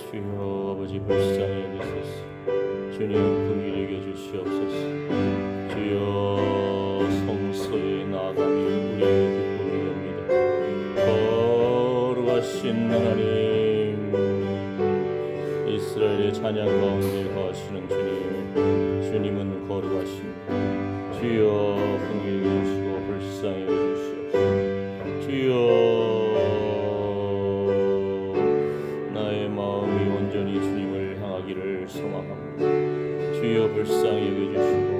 주여 아버지 불쌍히 여기소서. 주님 긍휼히 여겨주시옵소서. 주여 성소에 나아감이 우리의 기쁨이 됩니다. 거룩하신 하나님, 이스라엘의 찬양 가운데 거하시는 주님, 주님은 거룩하십니다. 주여 긍휼히 여겨주시고 불쌍히 여겨주시옵소서. 주여 소망합니다. 주여 불쌍히 여겨주시고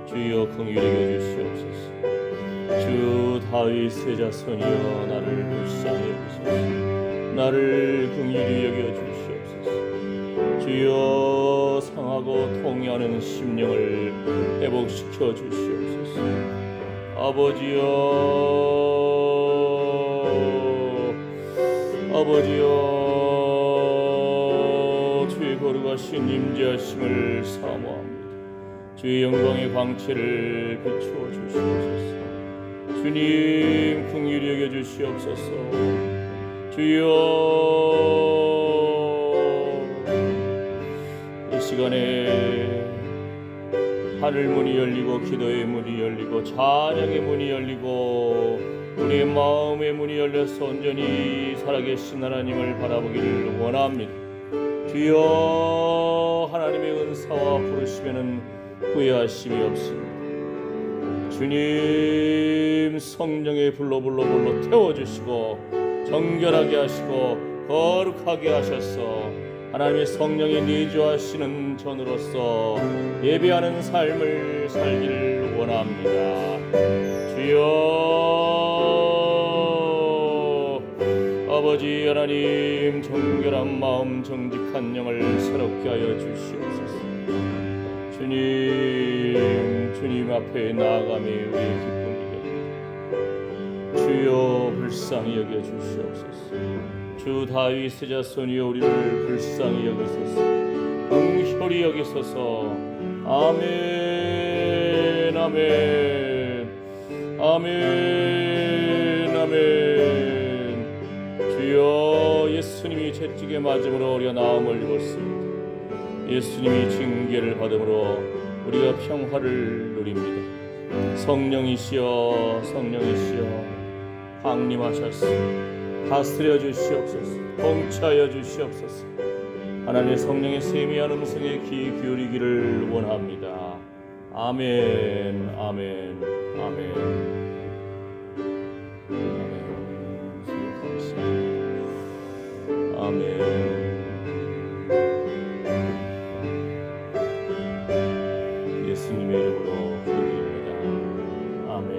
주여 긍휼히 여겨주시옵소서. 주 다윗의 자손이여 나를 불쌍히 여기소서. 나를 긍휼히 여겨주시옵소서. 주여 상하고 통해하는 심령을 회복시켜 주시옵소서. 아버지여 거룩하신 임재하심을 사모합니다. 주의 영광의 광채를 비추어 주시옵소서. 주님 긍휼히 여겨 주시옵소서. 주여 이 시간에 하늘 문이 열리고 기도의 문이 열리고 찬양의 문이 열리고 우리의 마음의 문이 열려서 온전히 살아계신 하나님을 바라보기를 원합니다. 주여 하나님의 은사와 부르시면은 후회하심이 없습니다. 주님 성령의 불로 태워주시고 정결하게 하시고 거룩하게 하셔서 하나님의 성령이 내주하시는 전으로서 예배하는 삶을 살기를 원합니다. 주여 아버지 하나님, 정결한 마음 정직한 영을 새롭게 하여 주시옵소서. 주님 앞에 나아감이 우리의 기쁨이 됩니다. 주여 불쌍히 여겨 주시옵소서. 주 다윗의 자손이여 우리를 불쌍히 여기소서. 긍휼히 여기소서. 아멘 아멘 아멘 아멘. 주여 예수님이 채찍에 맞음으로 우리가 나음을 입었습니다. 예수님이 징계를 받음으로 우리가 평화를 누립니다. 성령이시여 강림하셔서 다스려 주시옵소서. 통치하여 주시옵소서. 하나님의 성령의 세미한 음성에 귀 기울이기를 원합니다. 아멘 아멘 아멘 아멘. 예수님의 이름으로 기도드립니다. 아멘.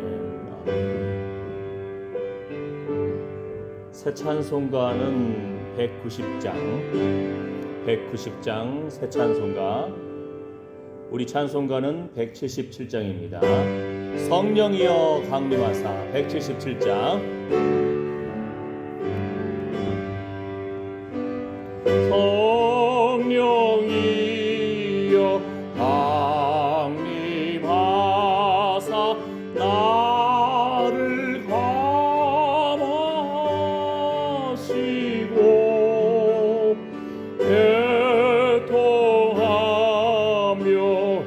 새 찬송가는 190장 새 찬송가. 우리 찬송가는 177장입니다. 성령이여 강림하사 177장. 성령이여 강림하사 나를 감하시고 애통하며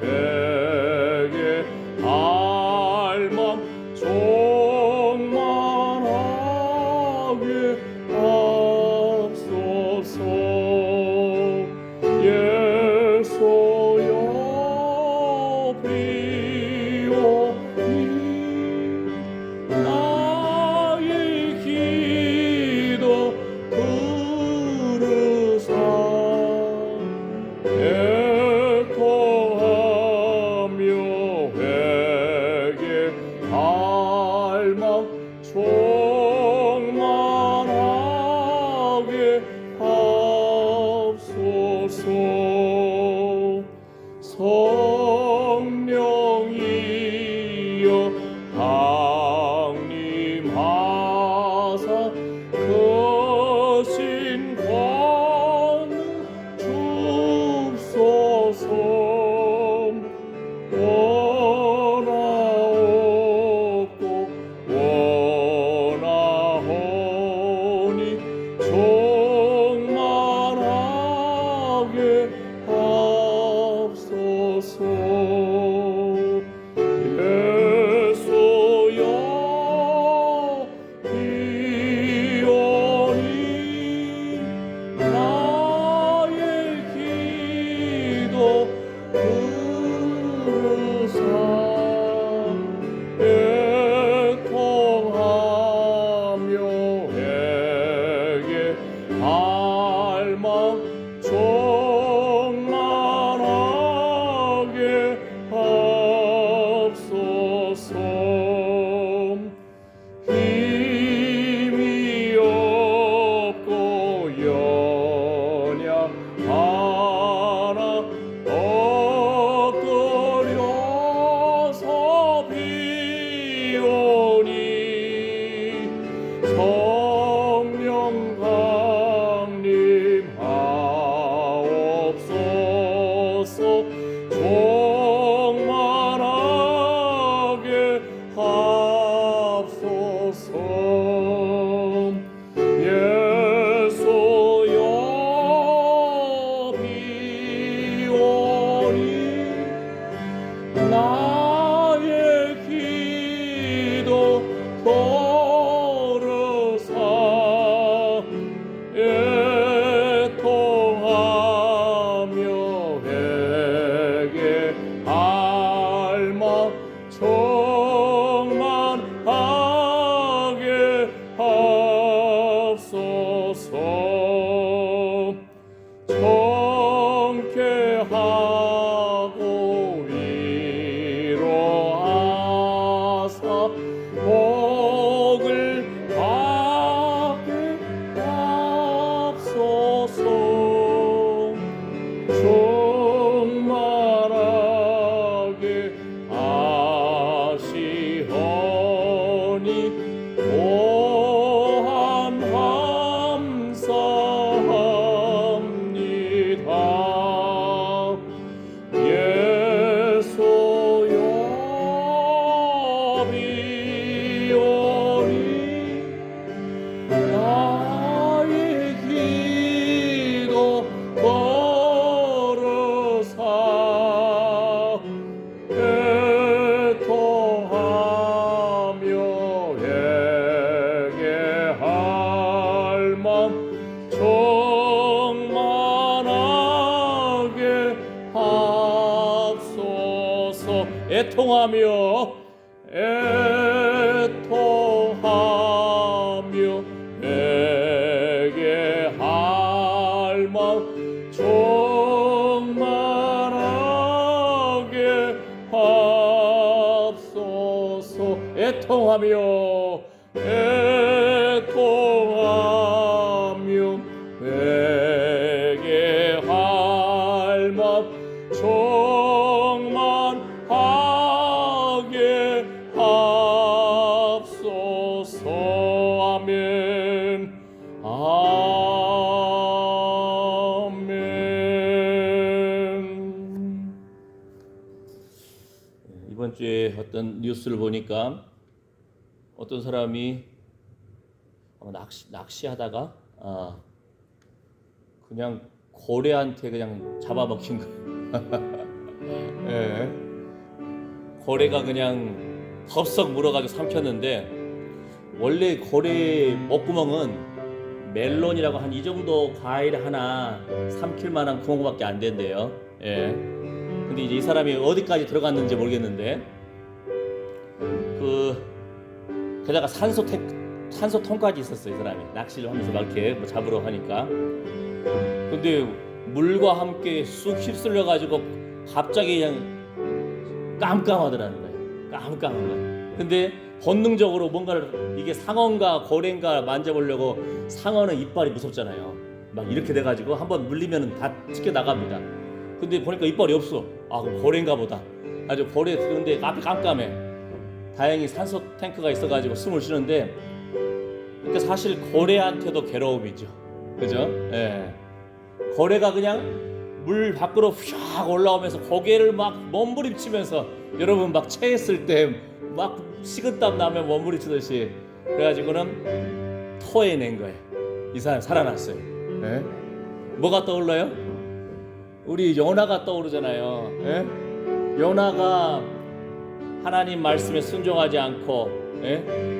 회개 알맘 충만하게 하소서. 연약 하나 엎드려서 비오니 성령 강림하옵소서 충만하게 하옵소서 예수여 비오니 나의 기도 들으사 애통하며 회개할 마 충만하게 하옵소서 정케하고 위로하사 복을 받게 하옵소서 충만하게 하시오니 무한 감사합니다. 예수여 비오니 나의 기도 들으사 애통하며 회개할 맘 충만하게 하옵소서 애통하며 회개할 맘 충만하게 하옵소서 애통하며 회개할 맘 충만하게 하옵소서 아멘 아멘. 이번 주에 어떤 뉴스를 보니까 어떤 사람이 낚시하다가 그냥 고래한테 그냥 잡아먹힌 거예요. 예. 고래가 그냥 덥석 물어가지고 삼켰는데 원래 고래 먹구멍은 멜론이라고 한 이 정도 과일 하나 삼킬 만한 구멍밖에 안 된대요. 예. 근데 이제 이 사람이 어디까지 들어갔는지 모르겠는데 게다가 산소통까지 있었어요. 이 사람이 낚시를 하면서 막 이렇게 뭐 잡으러 하니까. 근데 물과 함께 쑥 휩쓸려 가지고 갑자기 그냥 깜깜하더라는 거예요. 깜깜한 거예요. 근데 본능적으로 뭔가를 이게 상어인가 고래인가 만져보려고 상어는 이빨이 무섭잖아요. 막 이렇게 돼가지고 한번 물리면 다 찢겨 나갑니다. 근데 보니까 이빨이 없어. 아 그럼 고래인가 보다. 아주 고래 근데 앞이 깜깜해. 다행히 산소 탱크가 있어가지고 숨을 쉬는데 그러니까 사실 고래한테도 괴로움이죠. 그죠? 예. 고래가 그냥 물 밖으로 휙 올라오면서 고개를 막 몸부림치면서 여러분 막 체했을 때 막 식은땀 나면 몸부림치듯이 그래가지고는 토해낸 거예요. 이 사람 살아났어요. 예? 뭐가 떠올라요? 우리 요나가 떠오르잖아요. 예? 요나가 하나님 말씀에 순종하지 않고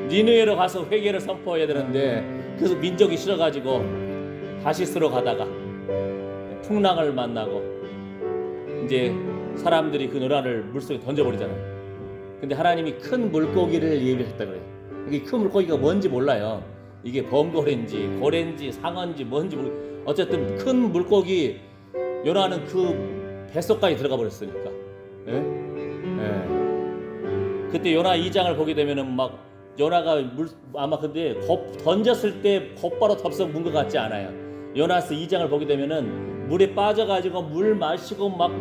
니느웨로 가서 회개를 선포해야 되는데 그래서 민족이 싫어가지고 다시스로 가다가 풍랑을 만나고 이제 사람들이 그 요나를 물속에 던져버리잖아요. 근데 하나님이 큰 물고기를 예비했다 그래요. 이게 큰 물고기가 뭔지 몰라요. 이게 범고래인지 고래인지 상어인지 뭔지 어쨌든 큰 물고기 요나는 그 뱃속까지 들어가 버렸으니까. 그때 요나 2장을 보게 되면은 막 요나가 아마 근데 던졌을 때 곧바로 덥석 문 것 같지 않아요. 요나스 2장을 보게 되면은 물에 빠져가지고 물 마시고 막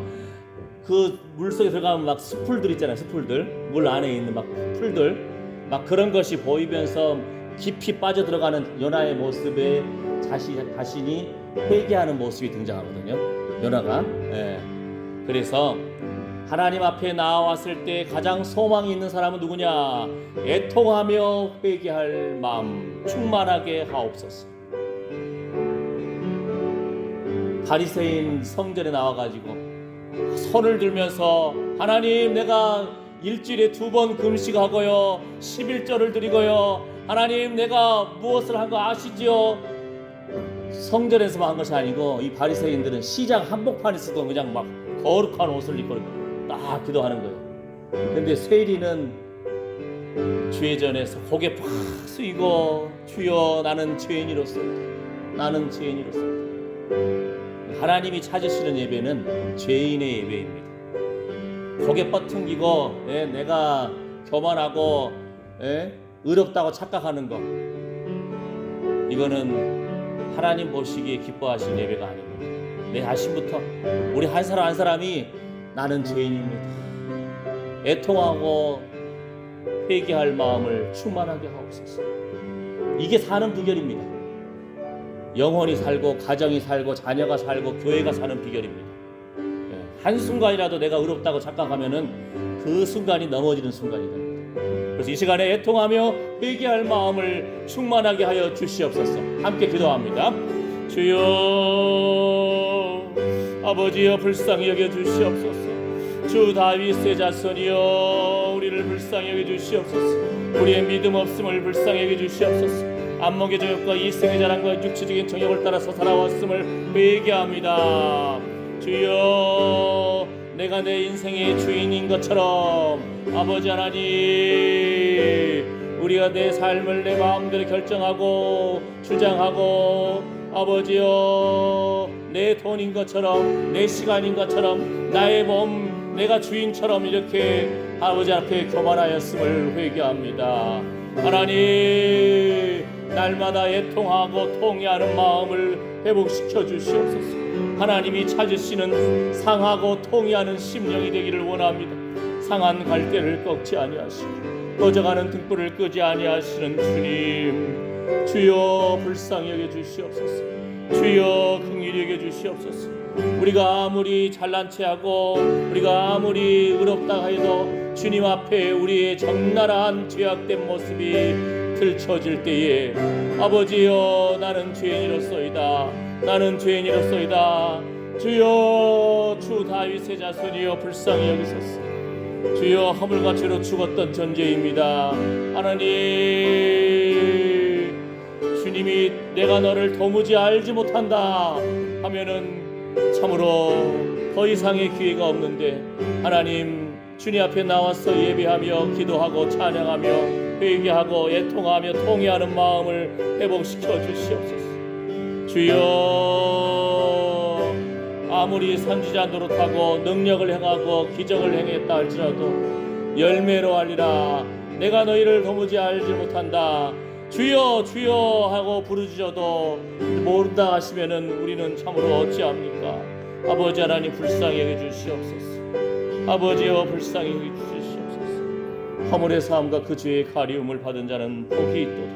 그 물속에 들어가면 막 숲풀들 있잖아요. 숲풀들, 물 안에 있는 막 풀들, 막 그런 것이 보이면서 깊이 빠져 들어가는 요나의 모습에 자신이 회개하는 모습이 등장하거든요. 요나가. 예. 그래서 하나님 앞에 나왔을 때 가장 소망이 있는 사람은 누구냐? 애통하며 회개할 마음 충만하게 하옵소서. 바리새인 성전에 나와가지고 손을 들면서 하나님, 내가 일주일에 2번 금식하고요 11절을 드리고요, 하나님 내가 무엇을 한 거 아시지요? 성전에서만 한 것이 아니고 이 바리새인들은 시장 한복판에서도 그냥 막 거룩한 옷을 입고 딱 기도하는 거예요. 근데 쇠리는 죄전에서 고개 팍 숙이고 주여 나는 죄인이로소이다, 나는 죄인이로소이다. 하나님이 찾으시는 예배는 죄인의 예배입니다. 고개 뻗퉁기고 내가 교만하고 의롭다고 착각하는 거, 이거는 하나님 보시기에 기뻐하시는 예배가 아닙니다. 내 자신부터, 우리 한 사람 한 사람이 나는 죄인입니다, 애통하고 회개할 마음을 충만하게 하옵소서. 이게 사는 비결입니다. 영혼이 살고 가정이 살고 자녀가 살고 교회가 사는 비결입니다. 한순간이라도 내가 의롭다고 착각하면은 그 순간이 넘어지는 순간이 됩니다. 그래서 이 시간에 애통하며 회개할 마음을 충만하게 하여 주시옵소서. 함께 기도합니다. 주여, 아버지여 불쌍히 여겨 주시옵소서. 주 다윗의 자손이여 우리를 불쌍히 여겨 주시옵소서. 우리의 믿음 없음을 불쌍히 여겨 주시옵소서. 안목의 정욕과 이생의 자랑과 육체적인 정욕을 따라서 살아왔음을 회개합니다. 주여, 내가 내 인생의 주인인 것처럼 아버지 하나님, 우리가 내 삶을 내 마음대로 결정하고 주장하고 아버지여, 내 돈인 것처럼 내 시간인 것처럼 나의 몸 내가 주인처럼 이렇게 아버지 앞에 교만하였음을 회개합니다. 하나님, 날마다 애통하고 통회하는 마음을 회복시켜 주시옵소서. 하나님이 찾으시는 상하고 통회하는 심령이 되기를 원합니다. 상한 갈대를 꺾지 아니하시고 꺼져가는 등불을 끄지 아니하시는 주님, 주여 불쌍히 여겨 주시옵소서. 주여 긍휼히 여겨 주시옵소서. 우리가 아무리 잘난 체하고 우리가 아무리 의롭다 해도 주님 앞에 우리의 적나라한 죄악된 모습이 들춰질 때에 아버지여, 나는 죄인이로소이다, 나는 죄인이로소이다. 주여, 주 다윗의 자손이여 불쌍히 여기소서. 주여, 허물과 죄로 죽었던 존재입니다. 하나님, 주님이 내가 너를 도무지 알지 못한다 하면은 참으로 더 이상의 기회가 없는데, 하나님 주님 앞에 나와서 예배하며 기도하고 찬양하며 회개하고 애통하며 통회하는 마음을 회복시켜 주시옵소서. 주여, 아무리 선지자 노릇하고 능력을 행하고 기적을 행했다 할지라도 열매로 알리라. 내가 너희를 도무지 알지 못한다. 주여 주여 하고 부르짖어도 모른다 하시면은 우리는 참으로 어찌합니까? 아버지 하나님 불쌍히 여겨주시옵소서. 아버지여 불쌍히 여겨주시옵소서. 허물의 삶과 그 죄의 가리움을 받은 자는 복이 있도다.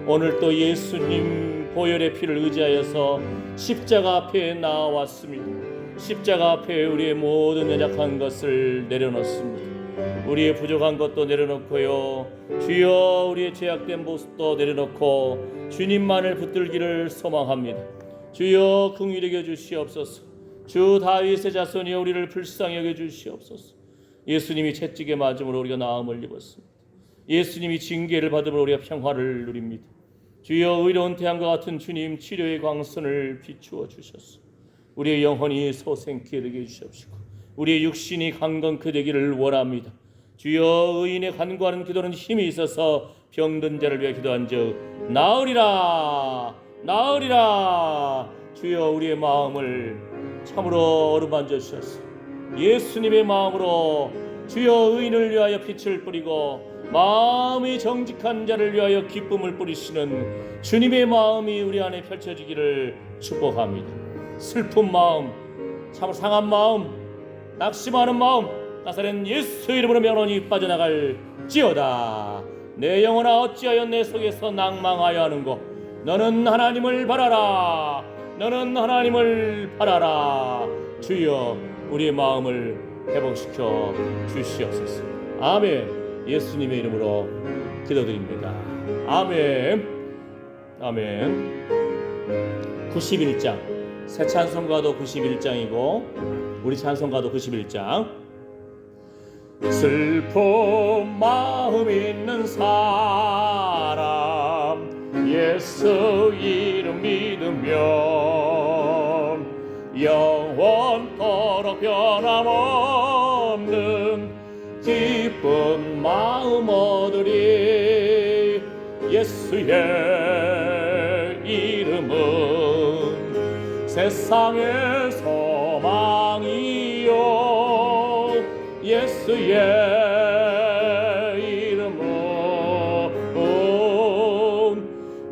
오늘 또 예수님 보혈의 피를 의지하여서 십자가 앞에 나왔습니다. 십자가 앞에 우리의 모든 연약한 것을 내려놓습니다. 우리의 부족한 것도 내려놓고요, 주여 우리의 죄악된 모습도 내려놓고 주님만을 붙들기를 소망합니다. 주여 긍휼히 여겨 주시옵소서. 주 다윗의 자손이여 우리를 불쌍히 여겨 주시옵소서. 예수님이 채찍에 맞음으로 우리가 나음을 입었습니다. 예수님이 징계를 받음으로 우리가 평화를 누립니다. 주여 의로운 태양과 같은 주님, 치료의 광선을 비추어 주셨소. 우리의 영혼이 소생케 되게 해주시옵시고 우리의 육신이 강건케 되기를 원합니다. 주여 의인의 간구하는 기도는 힘이 있어서 병든 자를 위해 기도한즉 나으리라 나으리라. 주여 우리의 마음을 참으로 어루만져 주셨소. 예수님의 마음으로 주여 의인을 위하여 빛을 뿌리고 마음이 정직한 자를 위하여 기쁨을 뿌리시는 주님의 마음이 우리 안에 펼쳐지기를 축복합니다. 슬픈 마음, 참 상한 마음, 낙심하는 마음 나사렛 예수 이름으로 면원이 빠져나갈지어다. 내 영혼아 어찌하여 내 속에서 낭망하여 하는고. 너는 하나님을 바라라. 너는 하나님을 바라라. 주여 우리의 마음을 회복시켜 주시옵소서. 아멘. 예수님의 이름으로 기도드립니다. 아멘. 아멘. 91장 새 찬송가도 91장이고 우리 찬송가도 91장. 슬픈 마음 있는 사람 예수 이름 믿으면 영원토록 변함없는 기쁜 마음 얻으리. 예수의 이름은 세상의 소망이요 예수의 이름은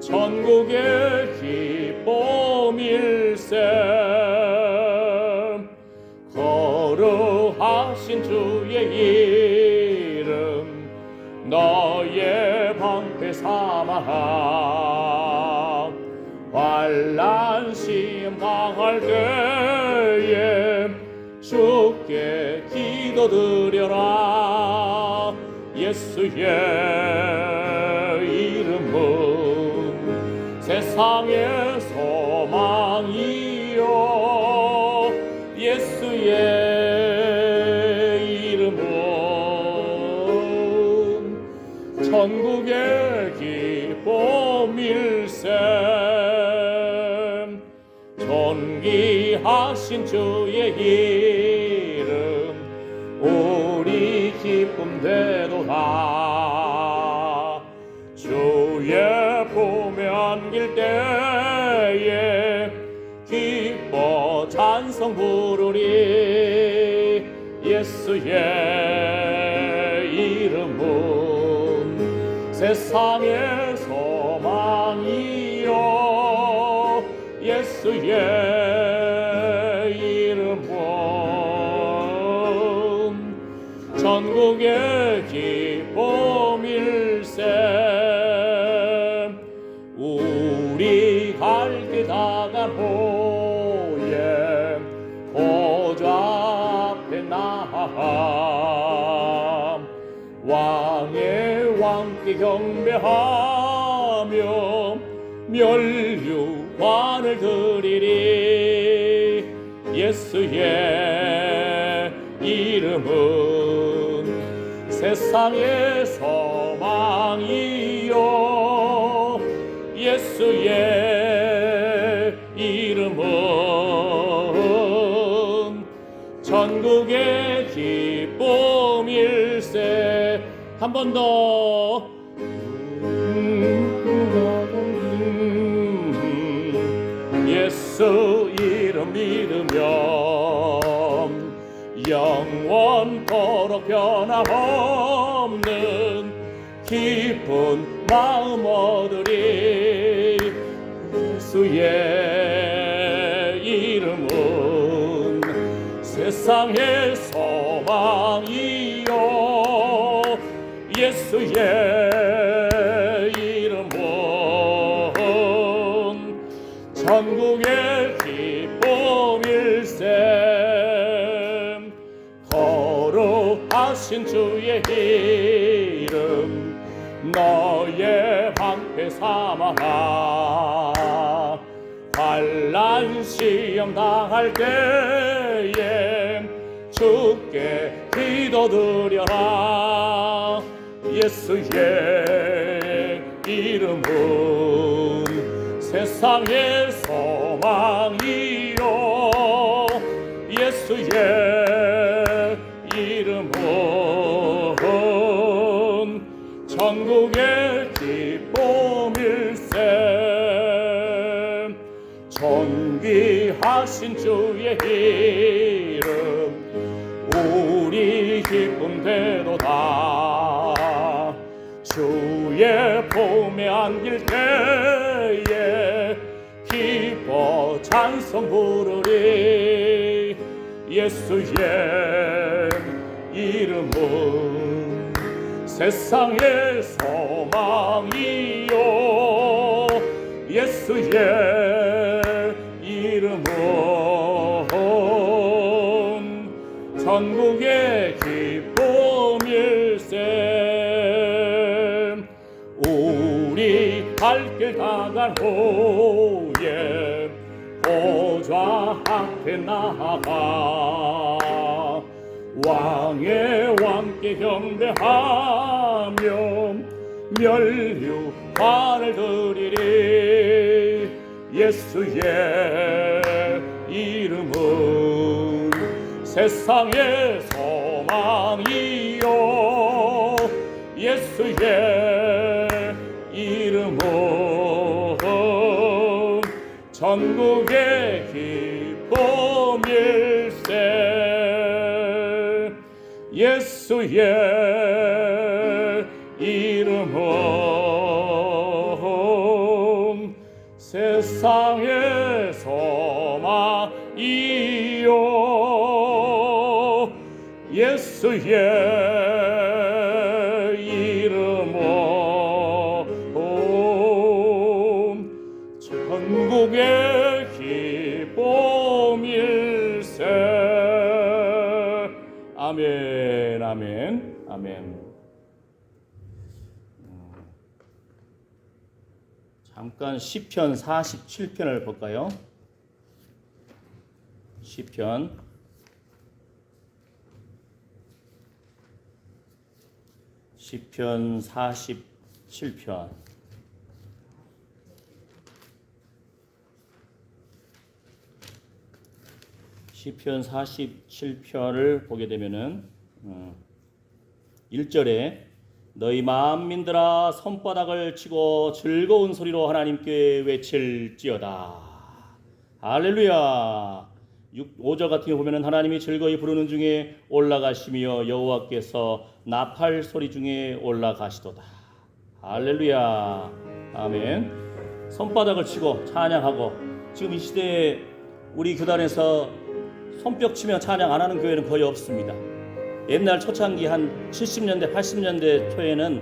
천국의 기쁨일세. 거룩하신 주의 이름 너의 방패 삼아 환난 시험 당할 때에 주께 기도드려라. 예수의 이름은 세상의 소망이요 예수의 이름은 천국의 기쁨일세. 존귀하신 주의 이름 우리 기쁨 되도다. 주의 품에 안길 때에 기뻐 찬송 부르리. 예수의 이름은 세상의 소망이요 예수의 이름은 천국의 기쁨일세. 우리 갈 길 다간 후에 보좌 앞에 나아 왕의 왕께 경배하며 멸류관을 드리리. 예수의 이름은 세상의 소망이요 예수의 이름은 천국의 기쁨일세. 한 번 더. 예수 이름 믿으면 영원토록 변함없는 기쁜 마음 얻으리. 예수의 이름은 세상의 소망이요 예수의 이름은 천국의 기쁨일세. 거룩하신 주의 이름 너의 방패 삼아 환난 시험 당할 때에 주께 기도드려라. 예수의 이름은 세상의 소망이요 예수의 이름은 천국의 기쁨일세. 존귀하신 주의 이름 우리 기쁨 되도다. 주의 봄에 안길 때에 기뻐 찬송 부르리. 예수의 이름은 세상의 소망이요, 예수의 이름은 전국의 기쁨일세. 우리 갈 길 다간 후에 보좌 앞에 나아가 왕의 왕께 경배하며 면류관을 드리리. 예수의 이름은 세상의 소망이요, 예수의 이름은 전국의 기쁨일세. 예수의 이름은 세상의 소망이요, 예수의 이름은 전국의 기쁨일세. 아멘, 아멘, 아멘. 잠깐 시편 47편을 볼까요? 시편 47편. 시편 47편을 보게 되면은 1절에 너희 만민들아 손바닥을 치고 즐거운 소리로 하나님께 외칠지어다. 할렐루야. 5절 같은 게 보면은 하나님이 즐거이 부르는 중에 올라가시며 여호와께서 나팔 소리 중에 올라가시도다. 할렐루야. 아멘. 손바닥을 치고 찬양하고, 지금 이 시대에 우리 교단에서 손뼉 치며 찬양 안 하는 교회는 거의 없습니다. 옛날 초창기 한 70년대 80년대 초에는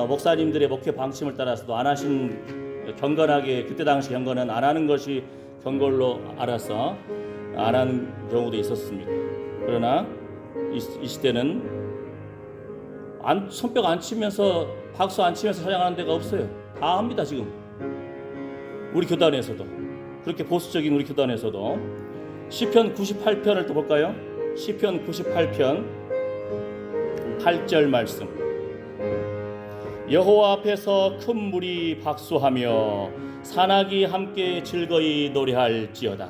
목사님들의 목회 방침을 따라서도 안 하신, 경건하게 그때 당시 경건은 안 하는 것이 경건로 알아서 안 하는 경우도 있었습니다. 그러나 이 시대는 손뼉 안 치면서, 박수 안 치면서 찬양하는 데가 없어요. 다 합니다. 지금 우리 교단에서도, 그렇게 보수적인 우리 교단에서도. 시편 98편을 또 볼까요? 시편 98편 8절 말씀. 여호와 앞에서 큰 물이 박수하며 산악이 함께 즐거이 노래할지어다.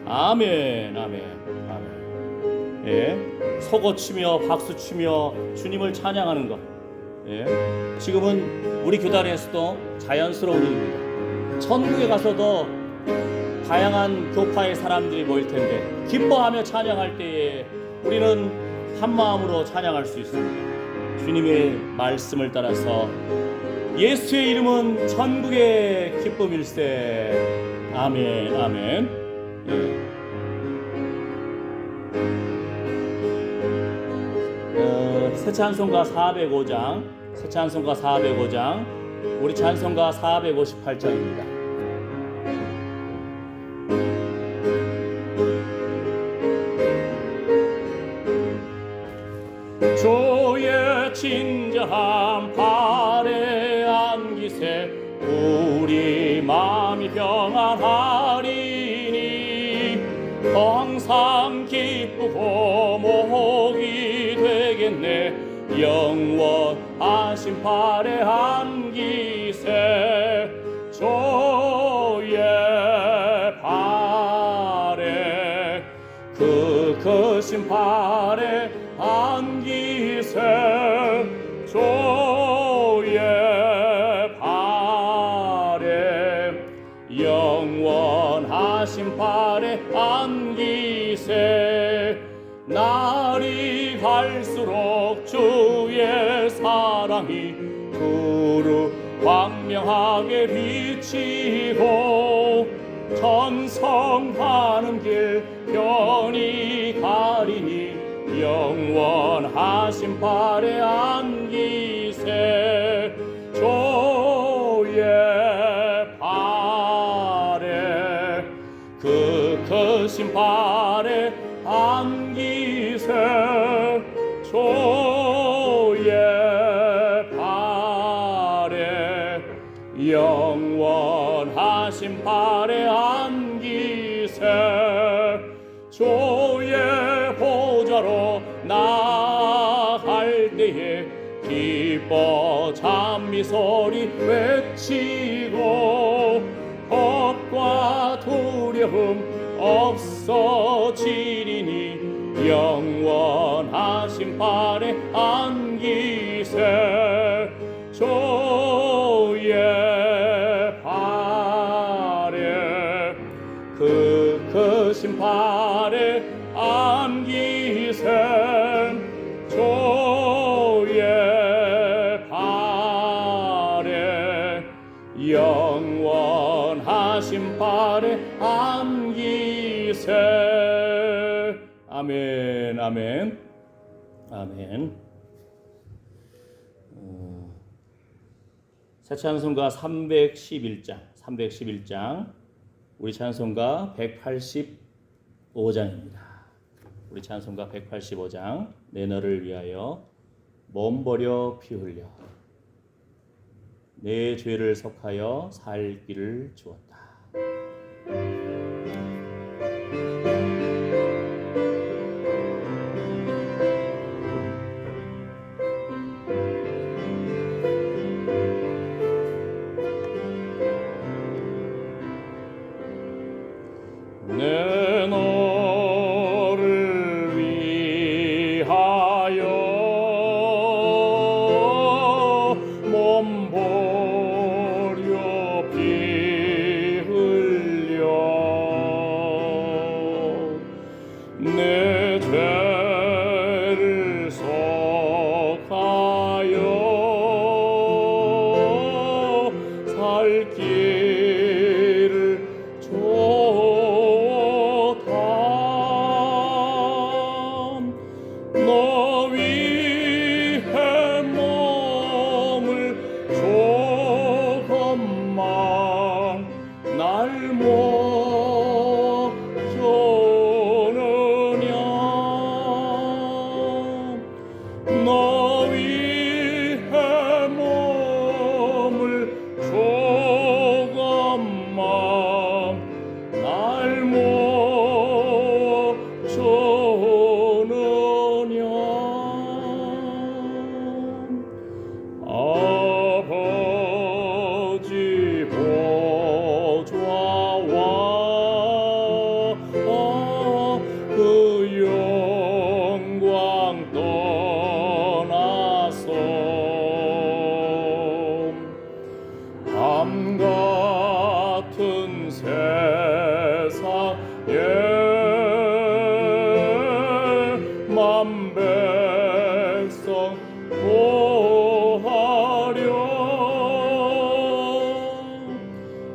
아멘, 아멘, 아멘. 예, 소고치며 박수치며 주님을 찬양하는 것. 예, 지금은 우리 교단에서도 자연스러운 일입니다. 천국에 가서도 다양한 교파의 사람들이 모일 텐데 기뻐하며 찬양할 때에 우리는 한 마음으로 찬양할 수 있습니다. 주님의 말씀을 따라서 예수의 이름은 천국의 기쁨일세. 아멘, 아멘. 새 찬송가 405장, 새 찬송가 405장, 우리 찬송가 458장입니다. 주의 친절한 발에 안기세 우리 마음이 평안하리니 항상 기쁘고 목이 되겠네. 영원하신 발에 안기세 주의 발에 그 크신 발에 안기세 주의 발에 영원하신 발에 안기세. 날이 갈수록 주의 사랑이 선명하게 비치고 전성하는 길 편히 가리니 영원하신 발에 안기세 조의 발에 그 크신 발에 안기세 조의 발에 영원하신 발에 안기세 조의 보좌로 나갈 때에 기뻐 찬미소리 외치고 겁과 두려움 없어지리니 영원하신 발에 안기세 조의 발에 그 크신 발에 안기세 조의 발에 영원하신 발에 안기세. 아멘. 아멘. 아멘. 새 찬송가 311장 우리 찬송가 185장입니다. 우리 찬송가 185장 내 너를 위하여 몸 버려 피 흘려 내 죄를 속하여 살 길을 주었다. 내 너를 위하여 몸 버려 피 흘려 내 죄를 속하여 살 길을 너 위해 몸을 조금만 날 먹여느냐 너 위해 몸을 조금만 날 먹여느냐 아버지 보좌와 그 영광 떠나서 밤 같은 세상에 만 백성 보하려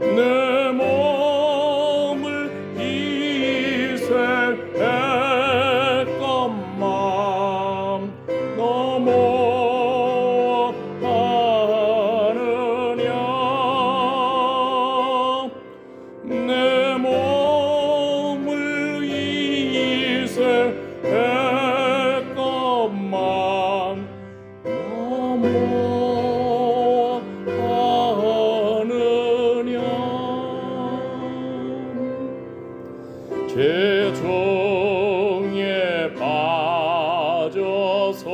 내 몸을 희생했건만 넘어가느냐 내 몸을 희생했건만 넘어가느냐 죄종에 빠져서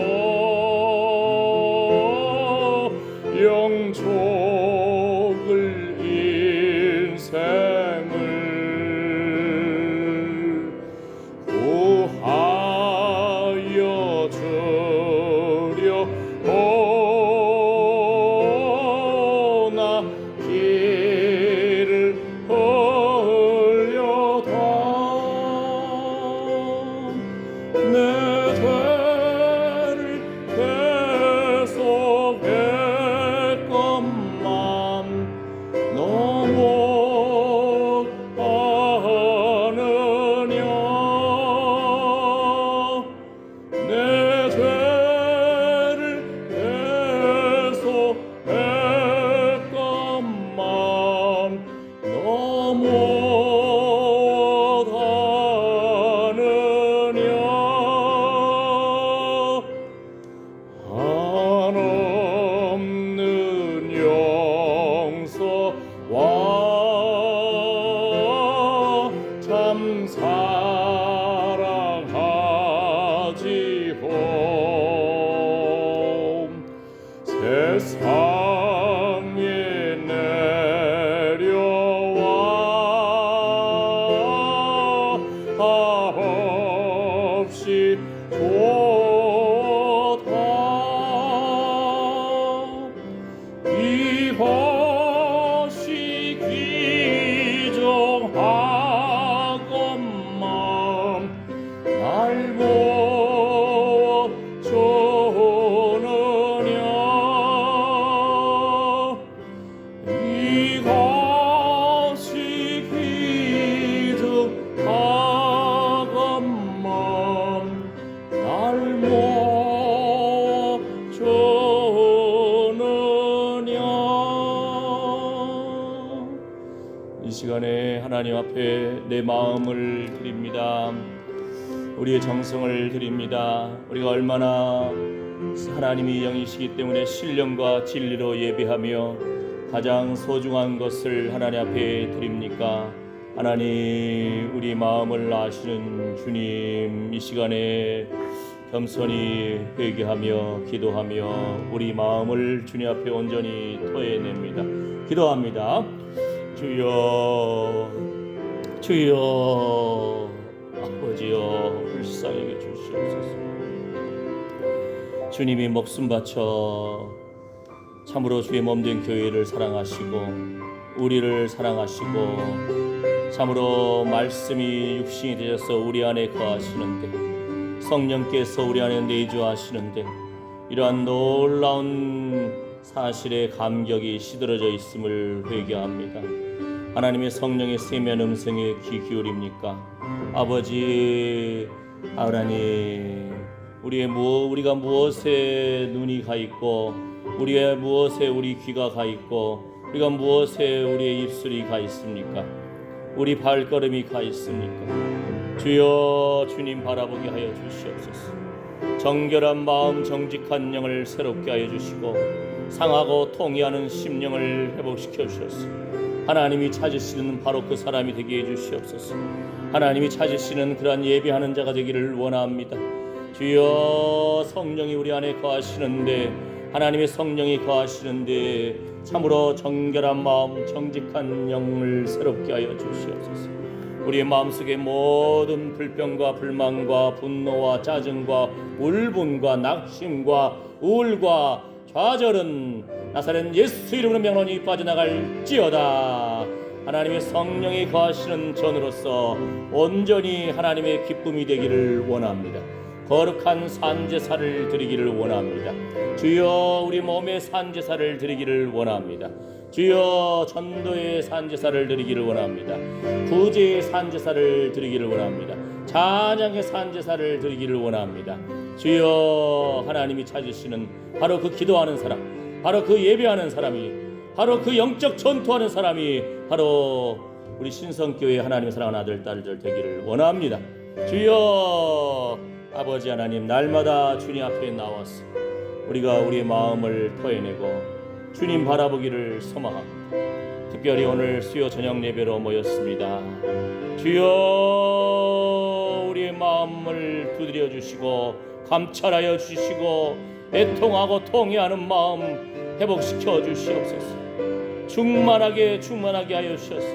영족을 인생을 구하여 주려 오나 길을 흘려다 사랑하지요. 세상에 내려와 없이 좋다. 이것이 귀중하건만 날 모아 주느냐. 이것이 귀중하건만 날 모아 주느냐. 이 시간에 하나님 앞에 내 마음을 드립니다. 우리의 정성을 드립니다. 우리가 얼마나 하나님이 영이시기 때문에 신령과 진리로 예배하며 가장 소중한 것을 하나님 앞에 드립니까? 하나님, 우리 마음을 아시는 주님, 이 시간에 겸손히 회개하며 기도하며 우리 마음을 주님 앞에 온전히 토해냅니다. 기도합니다. 주여, 주여, 아버지여, 불쌍히 주시옵소서. 주님이 목숨 바쳐 참으로 주의 몸된 교회를 사랑하시고 우리를 사랑하시고 참으로 말씀이 육신이 되셔서 우리 안에 거하시는데, 성령께서 우리 안에 내주하시는데, 이러한 놀라운 사실에 감격이 시들어져 있음을 회개합니다. 하나님의 성령의 세미한 음성에 귀 기울입니까? 아버지 하나님, 우리가 무엇에 눈이 가 있고, 우리의 무엇에 우리 귀가 가 있고, 우리가 무엇에 우리의 입술이 가 있습니까? 우리 발걸음이 가 있습니까? 주여, 주님 바라보게 하여 주시옵소서. 정결한 마음, 정직한 영을 새롭게 하여 주시고 상하고 통회하는 심령을 회복시켜 주셔서 하나님이 찾으시는 바로 그 사람이 되게 해 주시옵소서. 하나님이 찾으시는 그러한 예배하는 자가 되기를 원합니다. 주여, 성령이 우리 안에 거하시는데, 하나님의 성령이 거하시는데 참으로 정결한 마음, 정직한 영을 새롭게 하여 주시옵소서. 우리의 마음속에 모든 불평과 불만과 분노와 짜증과 울분과 낙심과 우울과 좌절은 나사렛 예수 이름으로 명령이 빠져나갈지어다. 하나님의 성령이 거하시는 전으로서 온전히 하나님의 기쁨이 되기를 원합니다. 거룩한 산제사를 드리기를 원합니다. 주여, 우리 몸의 산제사를 드리기를 원합니다. 주여, 전도의 산제사를 드리기를 원합니다. 구제의 산제사를 드리기를 원합니다. 찬양의 산제사를 드리기를 원합니다. 주여, 하나님이 찾으시는 바로 그 기도하는 사람, 바로 그 예배하는 사람이, 바로 그 영적 전투하는 사람이 바로 우리 신성교회 하나님의 사랑하는 아들, 딸들 되기를 원합니다. 주여, 아버지 하나님, 날마다 주님 앞에 나와서 우리가 우리의 마음을 토해내고 주님 바라보기를 소망합니다. 특별히 오늘 수요 저녁 예배로 모였습니다. 주여, 우리의 마음을 두드려 주시고 감찰하여 주시고 애통하고 통회하는 마음 회복시켜 주시옵소서. 충만하게 하여 주셔서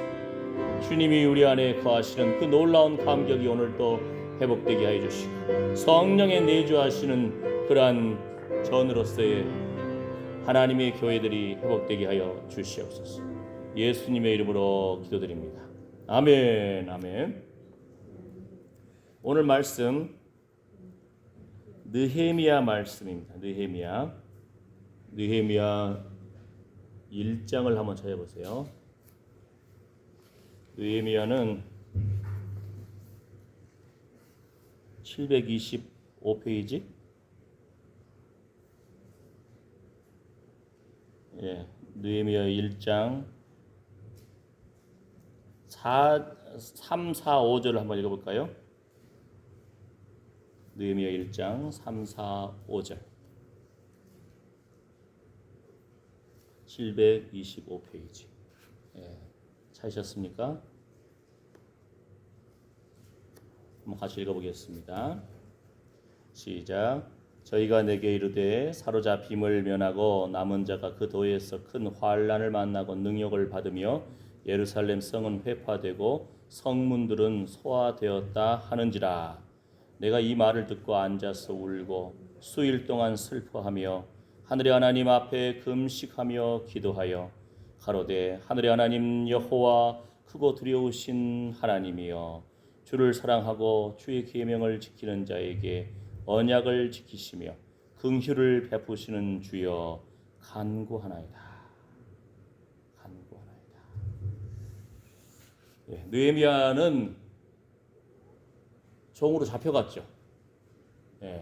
주님이 우리 안에 거하시는 그 놀라운 감격이 오늘도 회복되게 하여 주시고 성령의 내주하시는 그러한 전으로서의 하나님의 교회들이 회복되게 하여 주시옵소서. 예수님의 이름으로 기도드립니다. 아멘, 아멘. 오늘 말씀 느헤미야 말씀입니다. 느헤미야 1장을 한번 찾아보세요. 느헤미야는 725페이지. 느헤미야 1장 3, 4, 5절을 한번 읽어볼까요? 느헤미야 1장 3, 4, 5절 725페이지. 찾으셨습니까? 한번 같이 읽어보겠습니다. 시작. 저희가 내게 이르되 사로잡힘을 면하고 남은 자가 그 도에서 큰 환난을 만나고 능욕을 받으며 예루살렘 성은 회파되고 성문들은 소화되었다 하는지라. 내가 이 말을 듣고 앉아서 울고 수일 동안 슬퍼하며 하늘의 하나님 앞에 금식하며 기도하여 가로되 하늘의 하나님 여호와 크고 두려우신 하나님이여 주를 사랑하고 주의 계명을 지키는 자에게 언약을 지키시며 긍휼을 베푸시는 주여 간구하나이다. 간구하나이다. 느헤미야는 종으로 잡혀갔죠.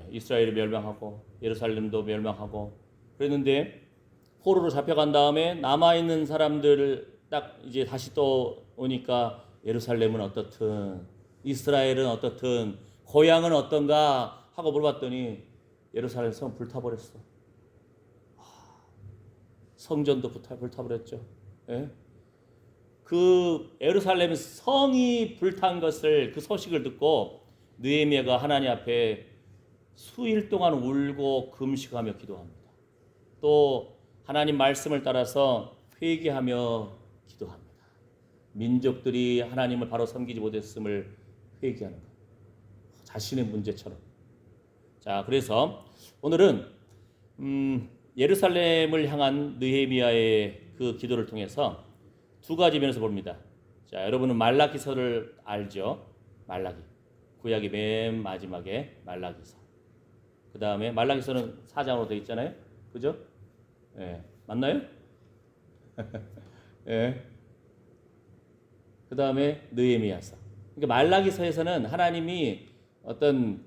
이스라엘이 멸망하고 예루살렘도 멸망하고 그랬는데 포로로 잡혀간 다음에 남아있는 사람들을 딱 이제 다시 또 오니까 예루살렘은 어떻든 이스라엘은 어떻든 고향은 어떤가 하고 물어봤더니 예루살렘 성 불타버렸어. 성전도 불타버렸죠. 예? 그 예루살렘 성이 불탄 것을 그 소식을 듣고 느헤미야가 하나님 앞에 수일 동안 울고 금식하며 기도합니다. 또 하나님 말씀을 따라서 회개하며 기도합니다. 민족들이 하나님을 바로 섬기지 못했음을 회개하는 것. 자신의 문제처럼. 자, 그래서 오늘은 예루살렘을 향한 느헤미야의 그 기도를 통해서 두 가지 면에서 봅니다. 자, 여러분은 말라기서를 알죠? 말라기. 구약의 맨 마지막에 말라기서. 그 다음에 말라기서는 4장으로 되어 있잖아요. 그죠? 예, 맞나요? 예. 그 다음에 느헤미야서. 그러니까 말라기서에서는 하나님이 어떤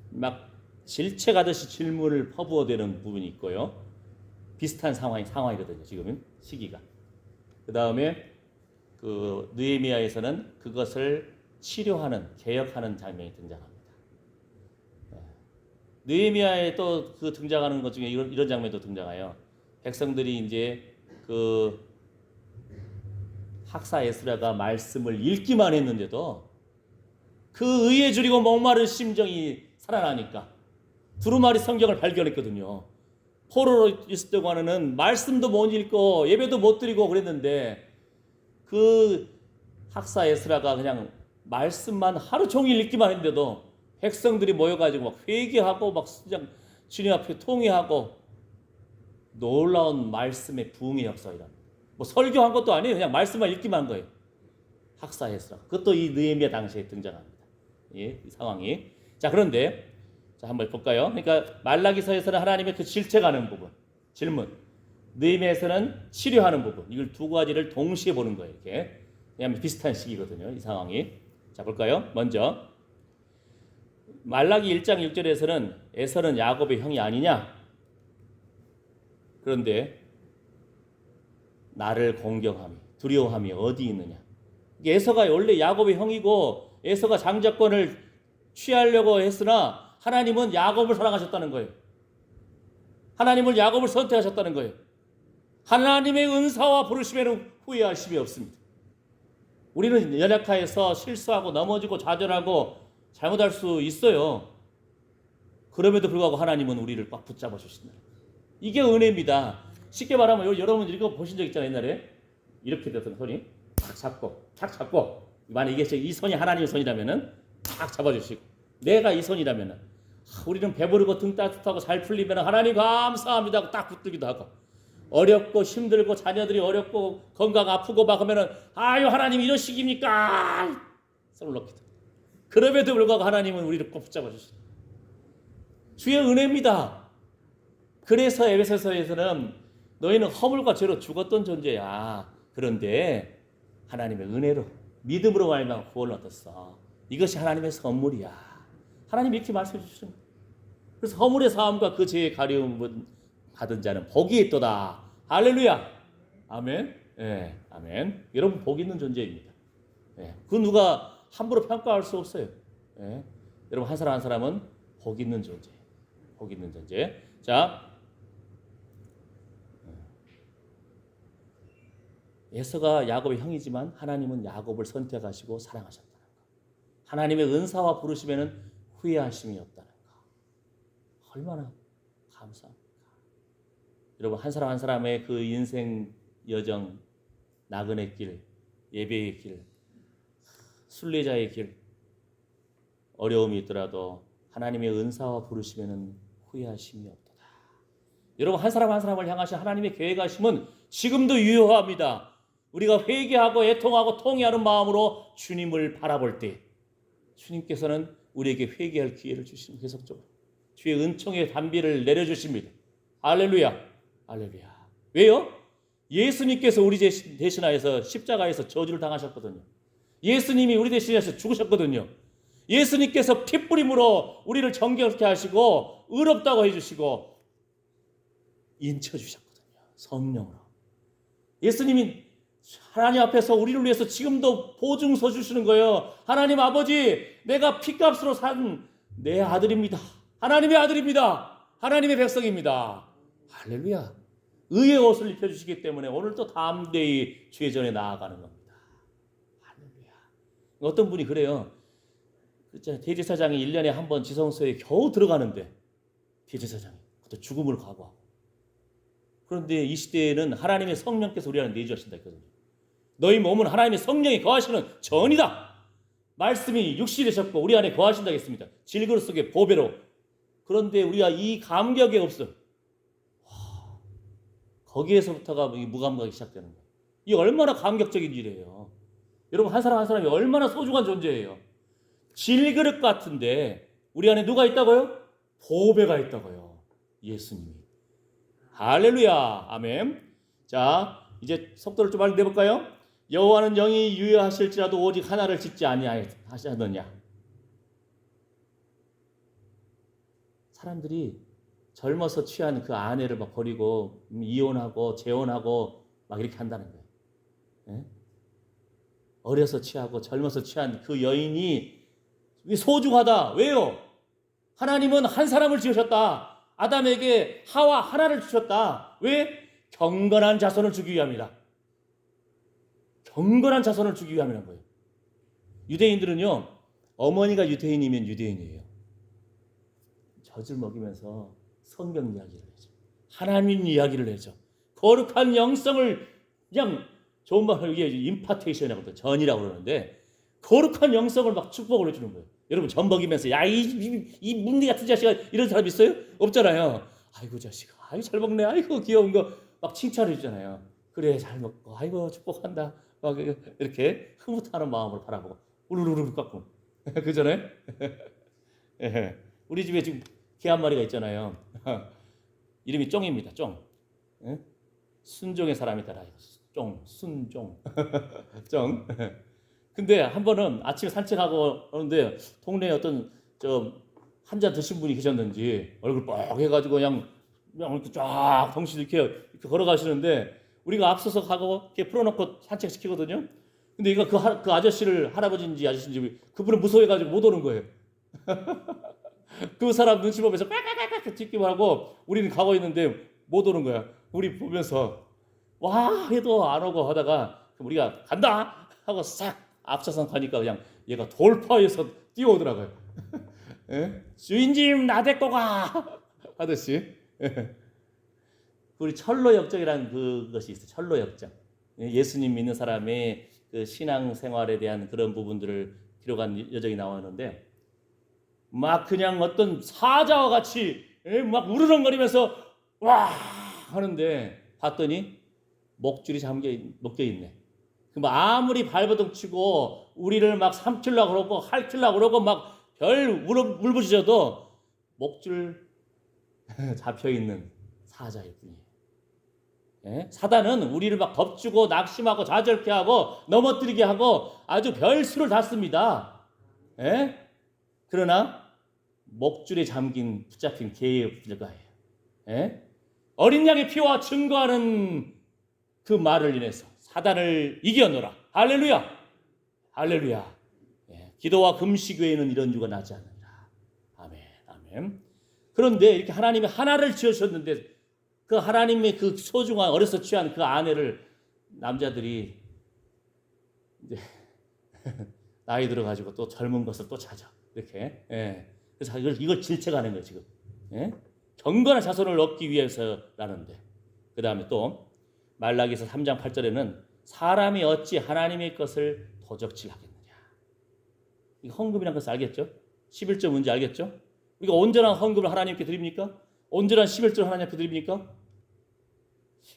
막 질책하듯이 질문을 퍼부어대는 부분이 있고요. 비슷한 상황이거든요. 지금은 시기가. 그 다음에 그 느헤미야에서는 그것을 치료하는 개혁하는 장면이 등장합니다. 느헤미야에 또 그 등장하는 것 중에 이런 장면도 등장해요. 백성들이 이제 그 학사 에스라가 말씀을 읽기만 했는데도 그 의에 줄이고 목마른 심정이 살아나니까 두루마리 성경을 발견했거든요. 포로로 있을 동안에는 말씀도 못 읽고 예배도 못 드리고 그랬는데 그 학사 에스라가 그냥 말씀만 하루 종일 읽기만 했는데도 백성들이 모여가지고 막 회개하고 막 주님 앞에 통회하고 놀라운 말씀의 부흥의 역사이랍니다. 뭐 설교한 것도 아니에요. 그냥 말씀만 읽기만 한 거예요. 학사 에스라. 그것도 이 느헤미야 당시에 등장합니다. 예, 이 상황이. 자, 그런데 자, 한번 볼까요? 그러니까 말라기서에서는 하나님의 그 질책하는 부분, 질문. 느헤미야에서는 치료하는 부분. 이걸 두 가지를 동시에 보는 거예요. 이렇게. 왜냐하면 비슷한 시기거든요. 이 상황이. 자, 볼까요? 먼저 말라기 1장 1절에서는 에서는 야곱의 형이 아니냐? 그런데 나를 공경함이 두려워함이 어디 있느냐? 에서가 원래 야곱의 형이고 에서가 장자권을 취하려고 했으나 하나님은 야곱을 사랑하셨다는 거예요. 하나님은 야곱을 선택하셨다는 거예요. 하나님의 은사와 부르심에는 후회하심이 없습니다. 우리는 연약하여서 실수하고 넘어지고 좌절하고 잘못할 수 있어요. 그럼에도 불구하고 하나님은 우리를 꽉 붙잡아 주신다. 이게 은혜입니다. 쉽게 말하면 여러분 읽어보신 적 있잖아요. 옛날에 이렇게 됐던 손이 탁 잡고 만약 이게 이 손이 하나님의 손이라면은 탁 잡아주시고 내가 이 손이라면은 우리는 배부르고 등 따뜻하고 잘 풀리면 하나님 감사합니다 하고 딱 붙들기도 하고 어렵고 힘들고 자녀들이 어렵고 건강 아프고 막 하면은 아유 하나님 이런 식입니까? 손을 놓기도. 그럼에도 불구하고 하나님은 우리를 꼭 붙잡아 주시죠. 주의 은혜입니다. 그래서 에베소서에서는 너희는 허물과 죄로 죽었던 존재야. 그런데 하나님의 은혜로 믿음으로 말미암아 구원을 얻었어. 이것이 하나님의 선물이야. 하나님이 이렇게 말씀해 주십니다. 그래서 허물의 사함과 그 죄의 가려움을 받은 자는 복이 있도다. 할렐루야. 아멘. 예, 아멘. 여러분 복 있는 존재입니다. 예, 그 누가 함부로 평가할 수 없어요. 예, 여러분 한 사람 한 사람은 복 있는 존재. 복 있는 존재. 자, 에서가 야곱의 형이지만 하나님은 야곱을 선택하시고 사랑하셨다는 것. 하나님의 은사와 부르심에는 후회하심이 없다는 거. 얼마나 감사합니까? 여러분, 한 사람 한 사람의 그 인생 여정, 나그네 길, 예배의 길, 순례자의 길, 어려움이 있더라도 하나님의 은사와 부르심에는 후회하심이 없도다. 여러분, 한 사람 한 사람을 향하신 하나님의 계획하심은 지금도 유효합니다. 우리가 회개하고 애통하고 통회하는 마음으로 주님을 바라볼 때 주님께서는 우리에게 회개할 기회를 주시는, 계속적으로 주의 은총의 단비를 내려주십니다. 할렐루야, 할렐루야. 왜요? 예수님께서 우리 대신하여서 십자가에서 저주를 당하셨거든요. 예수님이 우리 대신해서 죽으셨거든요. 예수님께서 핏부림으로 우리를 정결케 하시고 의롭다고 해주시고 인쳐주셨거든요. 성령으로. 예수님이 하나님 앞에서 우리를 위해서 지금도 보증서 주시는 거예요. 하나님 아버지, 내가 핏값으로 산 내 아들입니다. 하나님의 아들입니다. 하나님의 백성입니다. 할렐루야. 의의 옷을 입혀주시기 때문에 오늘도 담대히 주의 전에 나아가는 겁니다. 할렐루야. 어떤 분이 그래요. 대제사장이 1년에 한 번 지성소에 겨우 들어가는데, 대제사장이 그것도 죽음을 각오하고. 그런데 이 시대에는 하나님의 성령께서 우리 안에 내주하신다 했거든요. 너희 몸은 하나님의 성령이 거하시는 전이다. 말씀이 육신이 되셨고 우리 안에 거하신다 했습니다. 질그릇 속에 보배로. 그런데 우리가 이 감격이 없어. 거기에서부터가 무감각이 시작되는 거예요. 이게 얼마나 감격적인 일이에요. 여러분, 한 사람 한 사람이 얼마나 소중한 존재예요. 질그릇 같은데 우리 안에 누가 있다고요? 보배가 있다고요. 예수님이. 할렐루야. 아멘. 자, 이제 속도를 좀 빨리 내볼까요? 여호와는 영이 유효하실지라도 오직 하나를 짓지 아니하셨느냐. 사람들이 젊어서 취한 그 아내를 막 버리고 이혼하고 재혼하고 막 이렇게 한다는 거예요. 예? 어려서 취하고 젊어서 취한 그 여인이 소중하다. 왜요? 하나님은 한 사람을 지으셨다. 아담에게 하와 하나를 주셨다. 왜? 경건한 자손을 주기 위함이다. 경건한 자손을 주기 위함이라는 거예요. 유대인들은요, 어머니가 유대인이면 유대인이에요. 젖을 먹이면서 성경 이야기를 해줘. 하나님 이야기를 해줘. 거룩한 영성을 그냥 좋은 말로 이게 임파테이션이라고 전이라고 그러는데 거룩한 영성을 막 축복을 해주는 거예요. 여러분, 전 먹이면서 야, 이 문디 같은 자식아, 이런 사람 있어요? 없잖아요. 아이고 자식아, 아이고 잘 먹네, 아이고 귀여운 거 막 칭찬해 주잖아요. 그래, 잘 먹고, 아이고 축복한다, 막 이렇게 흐뭇하는 마음으로 바라보고 우르르르 깎고 그잖아요. 우리 집에 지금 개 한 마리가 있잖아요. 이름이 쫑입니다. 쫑. 순종의 사람이다. 쫑, 순종. 쫑. 근데 한 번은 아침에 산책하고 오는데 동네에 어떤 한 잔 드신 분이 계셨는지 얼굴 뻑 해가지고 그냥 이렇게 쫙 덩치 이렇게 걸어가시는데 우리가 앞서서 가고 이렇게 풀어놓고 산책시키거든요. 근데 이거 그 아저씨를, 할아버지인지 아저씨인지 그분은 무서워해가지고 못 오는 거예요. 그 사람 눈치 보면서 깍깍깍깍 짖기만 하고 우리는 가고 있는데 못 오는 거야. 우리 보면서 와 해도 안 오고 하다가 우리가 간다 하고 싹 앞서서 가니까 그냥 얘가 돌파해서 뛰어오더라고요. 주인님 나 데리고 가 하듯이. 우리 철로 역정이라는 그것이 있어요. 철로 역정. 예수님 믿는 사람의 그 신앙 생활에 대한 그런 부분들을 기록한 여정이 나오는데 막 그냥 어떤 사자와 같이 막 우르렁거리면서 와 하는데 봤더니 목줄이 묶여 있네. 그럼 아무리 발버둥 치고 우리를 막 삼키려고 그러고 핥으려고 그러고 막 별 울부짖어도 목줄 잡혀 있는 사자일 뿐이에요. 예? 사단은 우리를 막 덮주고 낙심하고 좌절케 하고 넘어뜨리게 하고 아주 별 수를 다 씁니다. 예? 그러나 목줄에 붙잡힌 개의 불가예요. 예? 어린 양의 피와 증거하는 그 말을 인해서 사단을 이겨노라. 할렐루야. 할렐루야. 예. 기도와 금식 외에는 이런 유가 나지 않느니라. 아멘. 아멘. 그런데 이렇게 하나님이 하나를 지으셨는데 그 하나님의 그 소중한 어려서 취한 그 아내를 남자들이 이제 나이 들어가지고 또 젊은 것을 또 찾아. 이렇게. 예. 그래서 이걸 질책하는 거예요, 지금. 예? 경건한 자손을 얻기 위해서라는데. 그 다음에 또 말라기서 3장 8절에는 사람이 어찌 하나님의 것을 도적질하겠느냐. 이 헌금이라는 것을 알겠죠? 11조 문제 알겠죠? 우리가 온전한 헌금을 하나님께 드립니까? 온전한 11조를 하나님께 드립니까?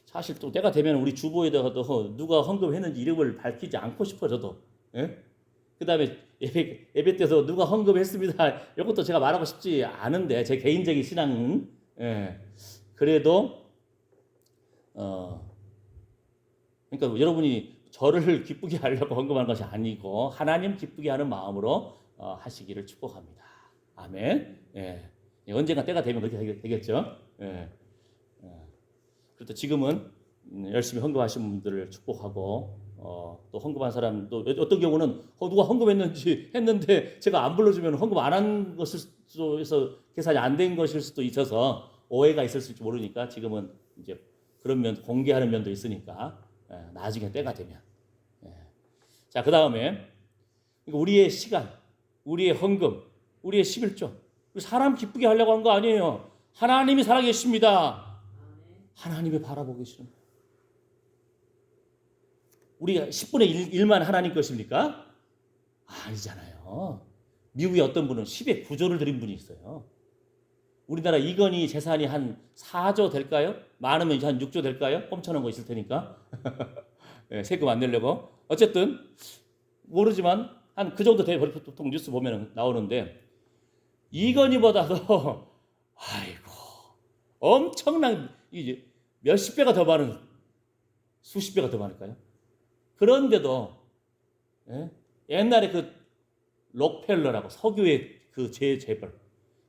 사실 또 때가 되면 우리 주보에다가도 누가 헌금했는지 이름을 밝히지 않고 싶어 저도. 예? 그 다음에 예배 때도 누가 헌금했습니다. 이것도 제가 말하고 싶지 않은데 제 개인적인 신앙은 그래도 그러니까 여러분이 저를 기쁘게 하려고 헌금하는 것이 아니고 하나님 기쁘게 하는 마음으로 하시기를 축복합니다. 아멘. 언젠가 때가 되면 그렇게 되겠죠. 그래도 지금은 열심히 헌금하신 분들을 축복하고 또 헌금한 사람도 어떤 경우는 누가 헌금했는지 했는데 제가 안 불러주면 헌금 안 한 것일 수도 있어 계산이 안 된 것일 수도 있어서 오해가 있을지 모르니까 지금은 이제 그런 면 공개하는 면도 있으니까 나중에 때가 되면 자 그 다음에 우리의 시간, 우리의 헌금, 우리의 11조 사람 기쁘게 하려고 한 거 아니에요. 하나님이 살아계십니다. 하나님이 바라보고 계시는 거예요. 우리가 10분의 1만 하나님 것입니까? 아니잖아요. 미국의 어떤 분은 10의 9조를 드린 분이 있어요. 우리나라 이건희 재산이 한 4조 될까요? 많으면 한 6조 될까요? 꼼쳐놓은 거 있을 테니까. 세금 안 내려고. 어쨌든 모르지만 한 그 정도 돼. 보통 뉴스 보면 나오는데 이건희보다도 아이고 엄청난 이제 몇십 배가 더 많은 수십 배가 더 많을까요? 그런데도 옛날에 그 록펠러라고 석유의 그 재벌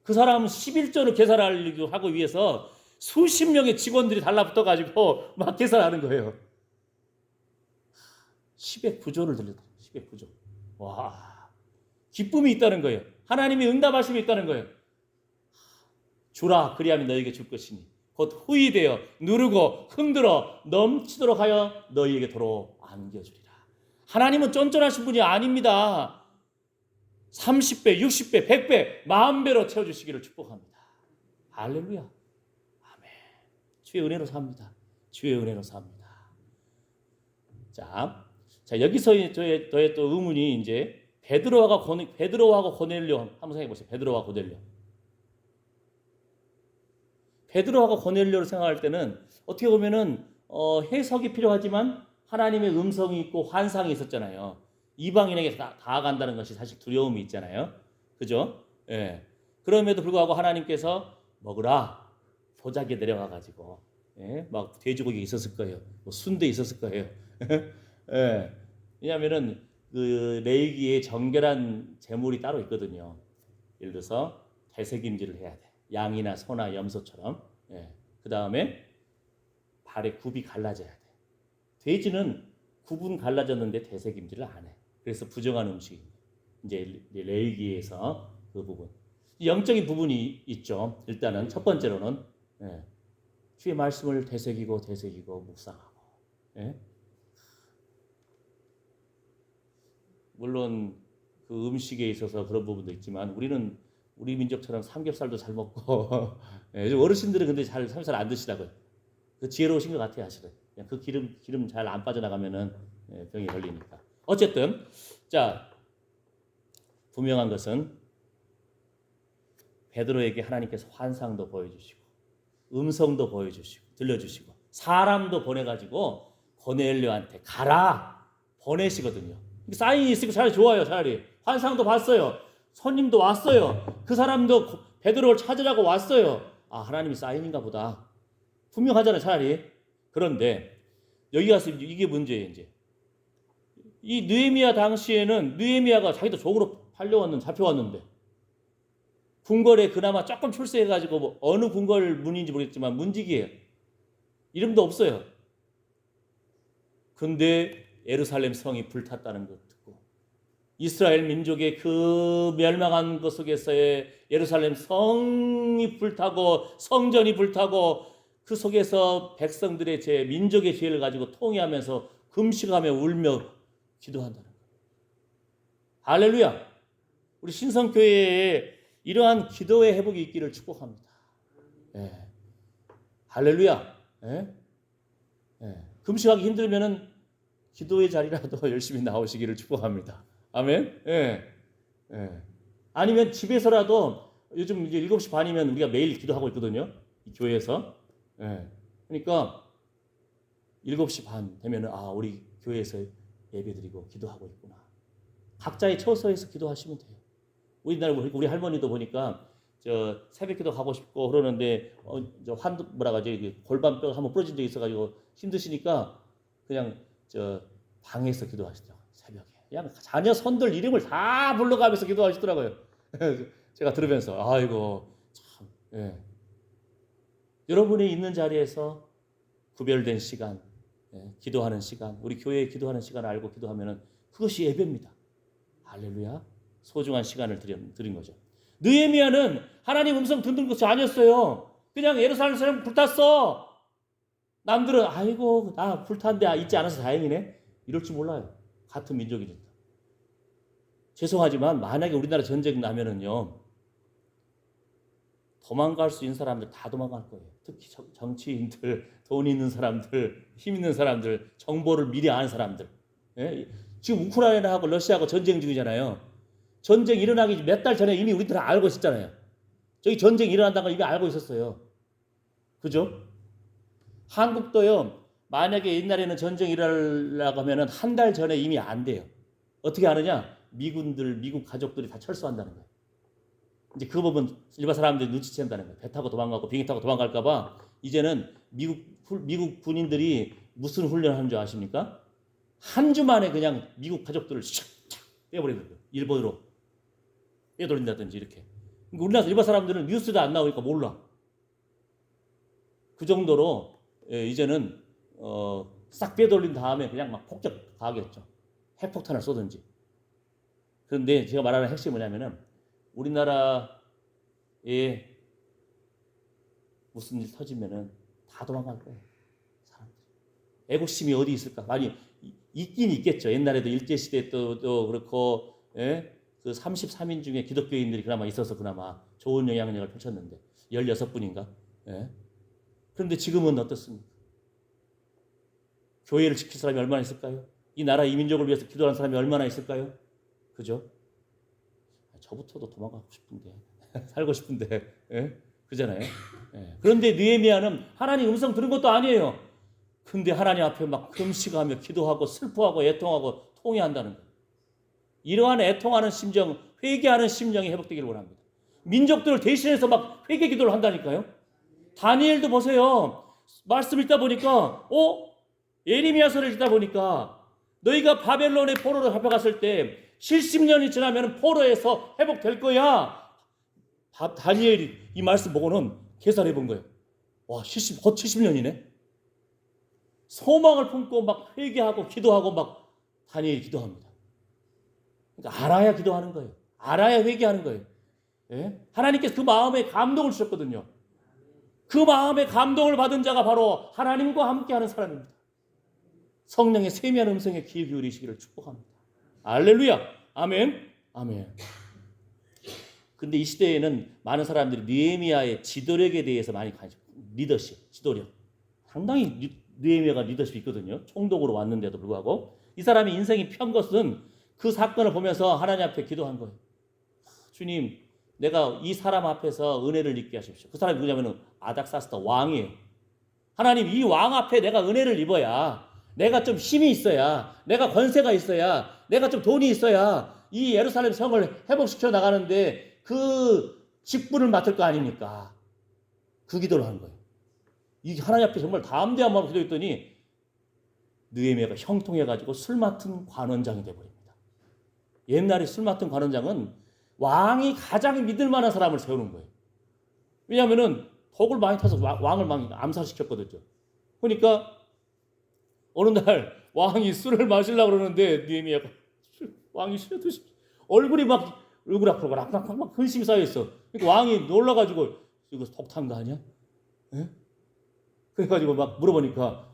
그 사람은 11조를 계산하려고 하고 위해서 수십 명의 직원들이 달라붙어 가지고 막 계산하는 거예요. 10의 9조를 들렸다. 10의 9조. 와, 기쁨이 있다는 거예요. 하나님이 응답하심이 있다는 거예요. 주라 그리하면 너에게 줄 것이니 곧 후이되어 누르고 흔들어 넘치도록 하여 너희에게 도로 안겨주리라. 하나님은 쫀쫀하신 분이 아닙니다. 30배, 60배, 100배, 10,000배로 채워주시기를 축복합니다. 할렐루야. 아멘. 주의 은혜로 삽니다. 주의 은혜로 삽니다. 자 여기서 저의 또 의문이 이제 베드로하고 고넬료 한번 생각해 보세요. 베드로와 고넬료. 베드로하고 고넬료를 생각할 때는 어떻게 보면은 해석이 필요하지만 하나님의 음성이 있고 환상이 있었잖아요. 이방인에게 다가간다는 것이 사실 두려움이 있잖아요. 그죠? 예. 그럼에도 불구하고 하나님께서 먹으라 도자기에 내려가 가지고 막 돼지고기 있었을 거예요. 뭐 순대 있었을 거예요. 예. 왜냐하면은 그 레위기에 정결한 제물이 따로 있거든요. 예를 들어서 되새김질을 해야 돼. 양이나 소나 염소처럼. 그 다음에 발에 굽이 갈라져야 돼. 돼지는 굽은 갈라졌는데 되새김질을 안 해. 그래서 부정한 음식. 이제 레위기에서 그 부분. 영적인 부분이 있죠. 일단은 첫 번째로는 주의 말씀을 되새기고 묵상하고. 물론 그 음식에 있어서 그런 부분도 있지만 우리 민족처럼 삼겹살도 잘 먹고 요즘 어르신들은 근데 삼겹살 안 드시다고요. 그 지혜로우신 것 같아요, 사실은. 그 기름 잘 안 빠져나가면은 병이 걸리니까. 어쨌든 자 분명한 것은 베드로에게 하나님께서 환상도 보여주시고 음성도 보여주시고 들려주시고 사람도 보내가지고 고넬료한테 가라 보내시거든요. 사인이 있으니까 차라리 좋아요. 차라리 환상도 봤어요. 손님도 왔어요. 그 사람도 베드로를 찾으라고 왔어요. 아 하나님이 사인인가 보다. 분명하잖아요. 차라리. 그런데 여기 가서 이게 문제예요. 이제 이 느헤미야 당시에는 느헤미야가 자기도 종으로 잡혀왔는데 궁궐에 그나마 조금 출세해가지고 뭐 어느 궁궐 문인지 모르겠지만 문직이에요. 이름도 없어요. 근데 예루살렘 성이 불탔다는 것 듣고 이스라엘 민족의 그 멸망한 것 속에서의 예루살렘 성이 불타고 성전이 불타고 그 속에서 백성들의 민족의 죄를 가지고 통회하면서 금식하며 울며 기도한다는 거예요. 할렐루야. 우리 신성교회에 이러한 기도의 회복이 있기를 축복합니다. 예. 할렐루야. 예? 예. 금식하기 힘들면은 기도의 자리라도 열심히 나오시기를 축복합니다. 아멘. 예. 예. 아니면 집에서라도 요즘 이제 7시 반이면 우리가 매일 기도하고 있거든요. 이 교회에서. 예. 그러니까 7시 반 되면은 우리 교회에서 예배드리고 기도하고 있구나. 각자의 처소에서 기도하시면 돼요. 우리나라 우리 할머니도 보니까 저 새벽기도 가고 싶고 그러는데 골반뼈가 한번 부러진 적이 있어가지고 힘드시니까 그냥 저 방에서 기도하시더라고요. 새벽에 그냥 자녀 손들 이름을 다 불러가면서 기도하시더라고요. 제가 들으면서 아이고 참. 예. 여러분이 있는 자리에서 구별된 시간, 기도하는 시간, 우리 교회에 기도하는 시간을 알고 기도하면은 그것이 예배입니다. 할렐루야. 소중한 시간을 드린 거죠. 느헤미야는 하나님 음성 듣는 것이 아니었어요. 그냥 예루살렘 사람 불탔어. 남들은 아이고 나 불탄데 있지 않아서 다행이네. 이럴 줄 몰라요. 같은 민족이니까. 죄송하지만 만약에 우리나라 전쟁 나면은요. 도망갈 수 있는 사람들 다 도망갈 거예요. 특히 정치인들, 돈 있는 사람들, 힘 있는 사람들, 정보를 미리 아는 사람들. 예? 지금 우크라이나하고 러시아하고 전쟁 중이잖아요. 전쟁 일어나기 몇 달 전에 이미 우리들은 알고 있었잖아요. 저기 전쟁 일어난다는 걸 이미 알고 있었어요. 그죠? 한국도요. 만약에 옛날에는 전쟁 일어나려고 하면 한 달 전에 이미 안 돼요. 어떻게 아느냐? 미국 가족들이 다 철수한다는 거예요. 이제 그 부분 일반 사람들이 눈치챈다는 거예요. 배 타고 도망가고 비행기 타고 도망갈까봐 이제는 미국 군인들이 무슨 훈련하는 줄 아십니까? 한 주 만에 그냥 미국 가족들을 샥 빼버리는 거예요. 일본으로 빼돌린다든지 이렇게. 그러니까 우리나라 일반 사람들은 뉴스도 안 나오니까 몰라. 그 정도로 이제는 싹 빼돌린 다음에 그냥 막 폭격 가하겠죠. 핵폭탄을 쏘든지. 그런데 제가 말하는 핵심이 뭐냐면은 우리나라에 무슨 일 터지면은 다 도망갈 거예요. 사람들이. 애국심이 어디 있을까? 많이 있긴 있겠죠. 옛날에도 일제시대 또 그렇고, 예? 그 33인 중에 기독교인들이 그나마 있어서 그나마 좋은 영향력을 펼쳤는데, 16분인가? 예? 그런데 지금은 어떻습니까? 교회를 지킬 사람이 얼마나 있을까요? 이 나라 이민족을 위해서 기도하는 사람이 얼마나 있을까요? 그죠? 저부터도 도망가고 싶은데, 살고 싶은데, 예? 그잖아요. 예. 그런데 느헤미야는 하나님 음성 들은 것도 아니에요. 근데 하나님 앞에 막 금식하며 기도하고 슬퍼하고 애통하고 통회한다는 거예요. 이러한 애통하는 심정, 회개하는 심정이 회복되기를 원합니다. 민족들을 대신해서 막 회개 기도를 한다니까요. 다니엘도 보세요. 말씀 읽다 보니까 예레미야서를 읽다 보니까 너희가 바벨론의 포로로 잡혀갔을 때 70년이 지나면 포로에서 회복될 거야. 다니엘이 이 말씀 보고는 계산해 본 거예요. 와, 70년이네. 소망을 품고 막 회개하고 기도하고 막 다니엘이 기도합니다. 그러니까 알아야 기도하는 거예요. 알아야 회개하는 거예요. 예? 하나님께서 그 마음에 감동을 주셨거든요. 그 마음에 감동을 받은 자가 바로 하나님과 함께하는 사람입니다. 성령의 세미한 음성에 귀 기울이시기를 축복합니다. 할렐루야. 아멘. 아멘. 근데 이 시대에는 많은 사람들이 느헤미야의 지도력에 대해서 많이 관심, 리더십, 지도력. 상당히 느헤미야가 리더십이 있거든요. 총독으로 왔는데도 불구하고 이 사람의 인생이 편 것은 그 사건을 보면서 하나님 앞에 기도한 거예요. 주님, 내가 이 사람 앞에서 은혜를 입게 하십시오. 그 사람이 누구냐면 아닥사스다 왕이에요. 하나님, 이 왕 앞에 내가 은혜를 입어야, 내가 좀 힘이 있어야, 내가 권세가 있어야, 내가 좀 돈이 있어야 이 예루살렘 성을 회복시켜 나가는데 그 직분을 맡을 거 아닙니까? 그 기도를 하는 거예요. 이 하나님 앞에 정말 담대한 마음으로 기도했더니 느헤미야가 형통해가지고 술 맡은 관원장이 돼버립니다. 옛날에 술 맡은 관원장은 왕이 가장 믿을 만한 사람을 세우는 거예요. 왜냐하면은 독을 많이 타서 왕을 막 암살시켰거든요. 그러니까 어느 날 왕이 술을 마시려고 그러는데 느헤미야가 왕이 술을 드시 얼굴이 막 얼굴 앞으로 막 근심이 쌓여있어. 그러니까 왕이 놀라가지고 이거 독 탄 거 아니야? 예? 그래가지고 막 물어보니까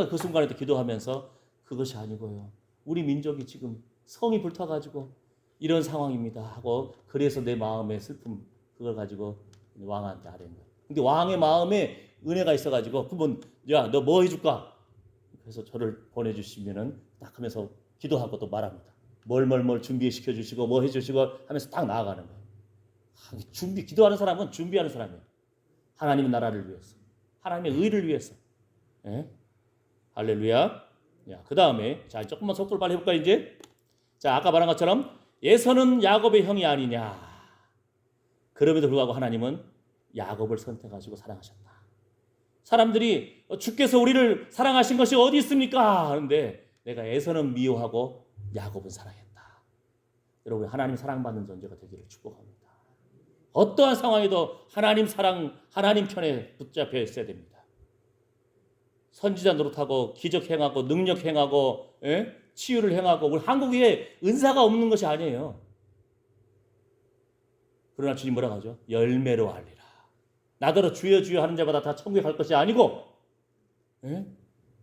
그 순간에 또 기도하면서 그것이 아니고요. 우리 민족이 지금 성이 불타가지고 이런 상황입니다 하고 그래서 내 마음의 슬픔 그걸 가지고 왕한테 아뢰는 거예요. 근데 왕의 마음에 은혜가 있어가지고 그러면 야 너 뭐 해줄까? 그래서 저를 보내주시면은 딱 하면서 기도하고 또 말합니다. 뭘 준비시켜 주시고 뭐 해주시고 하면서 딱 나아가는 거예요. 기도하는 사람은 준비하는 사람이에요. 하나님의 나라를 위해서, 하나님의 의를 위해서. 예? 할렐루야. 그 다음에 자 조금만 속도를 빨리 해볼까 이제. 자 아까 말한 것처럼 에서는 야곱의 형이 아니냐. 그럼에도 불구하고 하나님은 야곱을 선택하시고 사랑하셨다. 사람들이 주께서 우리를 사랑하신 것이 어디 있습니까? 하는데 내가 에서는 미워하고 야곱은 사랑했다. 여러분 하나님 사랑받는 존재가 되기를 축복합니다. 어떠한 상황에도 하나님 사랑, 하나님 편에 붙잡혀 있어야 됩니다. 선지자 노릇하고 기적 행하고 능력 행하고 치유를 행하고 우리 한국에 은사가 없는 것이 아니에요. 그러나 주님 뭐라고 하죠? 열매로 알리라. 나더러 주여 주여 하는 자마다 다 천국에 갈 것이 아니고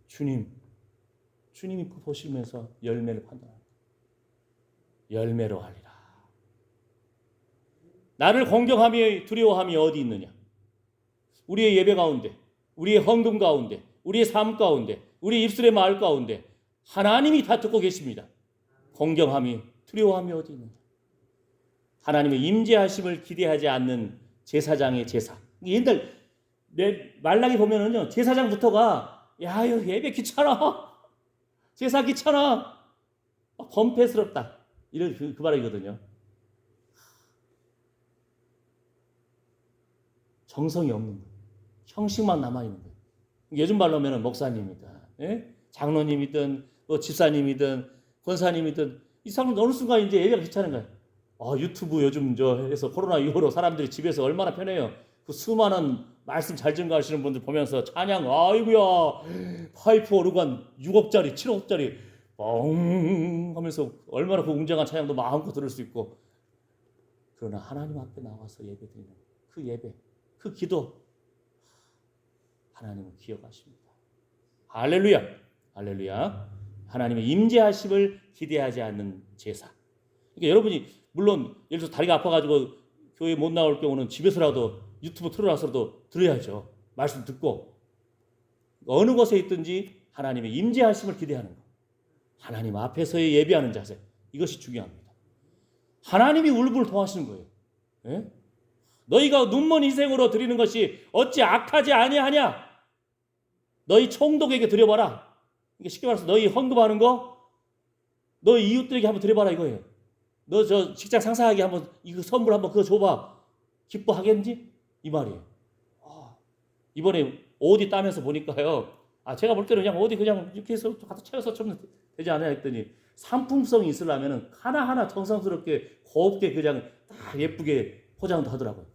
주님이 보시면서 열매를 판단합니다. 열매로 알리라. 나를 공경함이 두려워함이 어디 있느냐? 우리의 예배 가운데, 우리의 헌금 가운데, 우리의 삶 가운데, 우리의 입술의 말 가운데 하나님이 다 듣고 계십니다. 공경함이 두려워함이 어디 있느냐? 하나님의 임재하심을 기대하지 않는 제사장의 제사. 옛날 말라기 보면은요 제사장부터가 야 이거 예배 귀찮아, 제사 귀찮아, 범패스럽다 이런 그 말이거든요. 정성이 없는 거예요. 형식만 남아 있는 거예요. 요즘 말로 하면은 목사님이든 장로님이든 집사님이든 권사님이든 이 사람 어느 순간 이제 예배가 귀찮은 거예요. 유튜브 요즘 해서 코로나 이후로 사람들이 집에서 얼마나 편해요. 그 수많은 말씀 잘 증거하시는 분들 보면서 찬양 아이고야 파이프 오르간 6억짜리 7억짜리 뻥 하면서 얼마나 그 웅장한 찬양도 마음껏 들을 수 있고 그러나 하나님 앞에 나와서 예배드리는 그 예배 그 기도 하나님은 기억하십니다. 할렐루야. 할렐루야. 하나님의 임재하심을 기대하지 않는 제사. 그러니까 여러분이 물론 예를 들어서 다리가 아파가지고 교회 못 나올 경우는 집에서라도 유튜브 틀어놔서라도 들어야죠. 말씀 듣고 어느 곳에 있든지 하나님의 임재하심을 기대하는 것. 하나님 앞에서의 예배하는 자세. 이것이 중요합니다. 하나님이 울분을 통하시는 거예요. 예? 너희가 눈먼 희생으로 드리는 것이 어찌 악하지 아니하냐? 너희 총독에게 드려봐라. 이게 쉽게 말해서 너희 헌금하는 거 너희 이웃들에게 한번 드려봐라 이거예요. 너 저 직장 상사에게 한번 이거 선물 한번 그거 줘봐. 기뻐하겠는지? 이 말이에요. 이번에 어디 따면서 보니까요. 제가 볼 때는 그냥 어디 그냥 이렇게 해서 갖다 채워서 좀 되지 않아요 했더니 상품성이 있으려면 하나하나 정성스럽게 곱게 그냥 딱 예쁘게 포장도 하더라고요.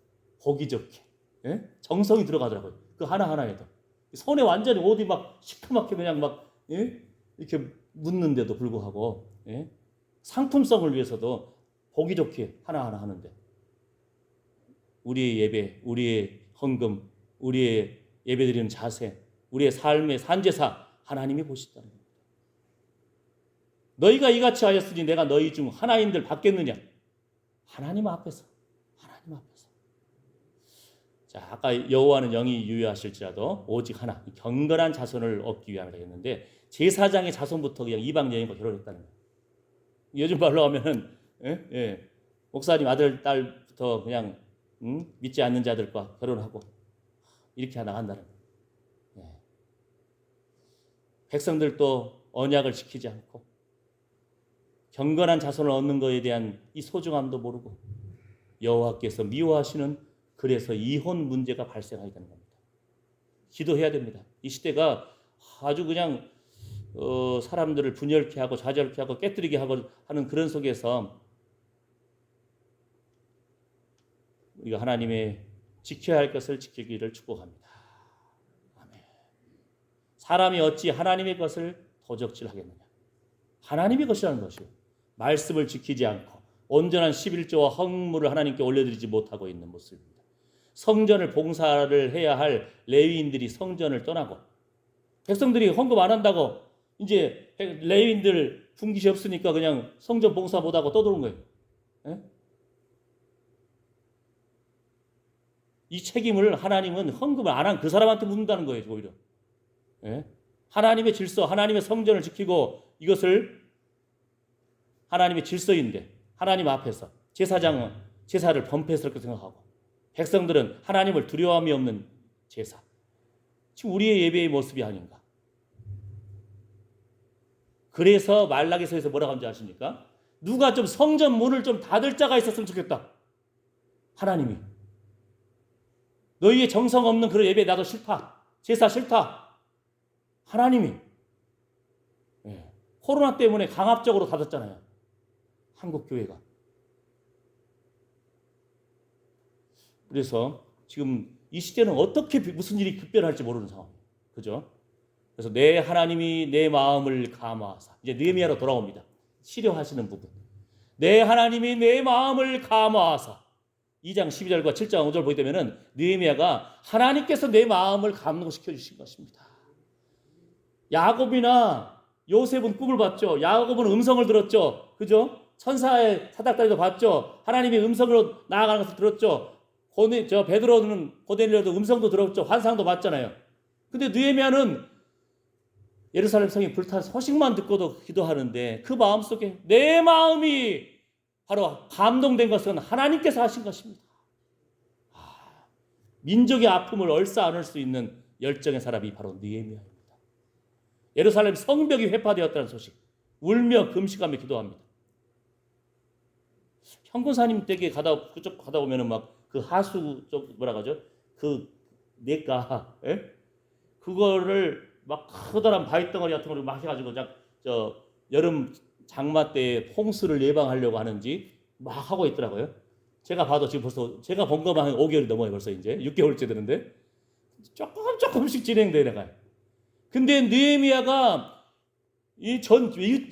보기 좋게. 정성이 들어가더라고요. 그 하나하나에도. 손에 완전히 어디 막 시커멓게 그냥 막 이렇게 묻는데도 불구하고 상품성을 위해서도 보기 좋게 하나하나 하는데 우리의 예배, 우리의 헌금, 우리의 예배드리는 자세, 우리의 삶의 산제사 하나님이 보시다는 겁니다. 너희가 이같이 하였으니 내가 너희 중 하나인들 받겠느냐? 하나님 앞에서. 자, 아까 여호와는 영이 유효하실지라도 오직 하나 경건한 자손을 얻기 위함이라 했는데 제사장의 자손부터 그냥 이방 여인과 결혼했다는 거예요. 요즘 말로 하면은 목사님 아들 딸부터 그냥 믿지 않는 자들과 결혼하고 이렇게 나간다는 거예요. 백성들도 언약을 지키지 않고 경건한 자손을 얻는 것에 대한 이 소중함도 모르고 여호와께서 미워하시는 그래서 이혼 문제가 발생하게 되는 겁니다. 기도해야 됩니다. 이 시대가 아주 그냥 사람들을 분열케 하고 좌절케 하고 깨뜨리게 하고 하는 그런 속에서 우리가 하나님의 지켜야 할 것을 지키기를 축복합니다. 아멘. 사람이 어찌 하나님의 것을 도적질하겠느냐? 하나님의 것이라는 것이요. 말씀을 지키지 않고 온전한 11조와 헌물을 하나님께 올려드리지 못하고 있는 모습입니다. 성전을 봉사를 해야 할 레위인들이 성전을 떠나고 백성들이 헌금 안 한다고 이제 레위인들 분깃이 없으니까 그냥 성전 봉사 못하고 떠도는 거예요. 예? 이 책임을 하나님은 헌금을 안 한 그 사람한테 묻는다는 거예요. 오히려. 예? 하나님의 질서, 하나님의 성전을 지키고 이것을 하나님의 질서인데 하나님 앞에서 제사장은 제사를 범패스럽게 생각하고 백성들은 하나님을 두려움이 없는 제사. 지금 우리의 예배의 모습이 아닌가. 그래서 말라기서에서 뭐라고 하는지 아십니까? 누가 좀 성전 문을 좀 닫을 자가 있었으면 좋겠다. 하나님이. 너희의 정성 없는 그런 예배 나도 싫다. 제사 싫다. 하나님이. 예. 코로나 때문에 강압적으로 닫았잖아요. 한국 교회가. 그래서 지금 이 시대는 어떻게 무슨 일이 급변할지 모르는 상황이에요. 그죠? 그래서 내 하나님이 내 마음을 감화하사. 이제 느헤미야로 돌아옵니다. 치료하시는 부분. 내 하나님이 내 마음을 감화하사. 2장 12절과 7장 5절 보게 되면은 느헤미야가 하나님께서 내 마음을 감동시켜 주신 것입니다. 야곱이나 요셉은 꿈을 봤죠. 야곱은 음성을 들었죠. 그죠? 천사의 사닥다리도 봤죠. 하나님의 음성으로 나아가는 것을 들었죠. 베드로는 고넬료도 음성도 들었죠. 환상도 봤잖아요. 근데 느헤미야는 예루살렘 성이 불탄 소식만 듣고도 기도하는데 그 마음속에 내 마음이 바로 감동된 것은 하나님께서 하신 것입니다. 민족의 아픔을 얼싸 안을 수 있는 열정의 사람이 바로 느헤미야입니다. 예루살렘 성벽이 회파되었다는 소식 울며 금식하며 기도합니다. 현근사님 댁에 그쪽 가다 보면은 막 그 하수 쪽 뭐라 그러죠? 그 냇가 그거를 막 커다란 바위덩어리 같은 걸 막 해가지고 저 여름 장마 때 홍수를 예방하려고 하는지 막 하고 있더라고요. 제가 봐도 지금 벌써 제가 본 것만 한 5개월이 넘어요. 벌써 이제 6개월째 되는데 조금씩 진행돼 나가요. 근데 느헤미야가 이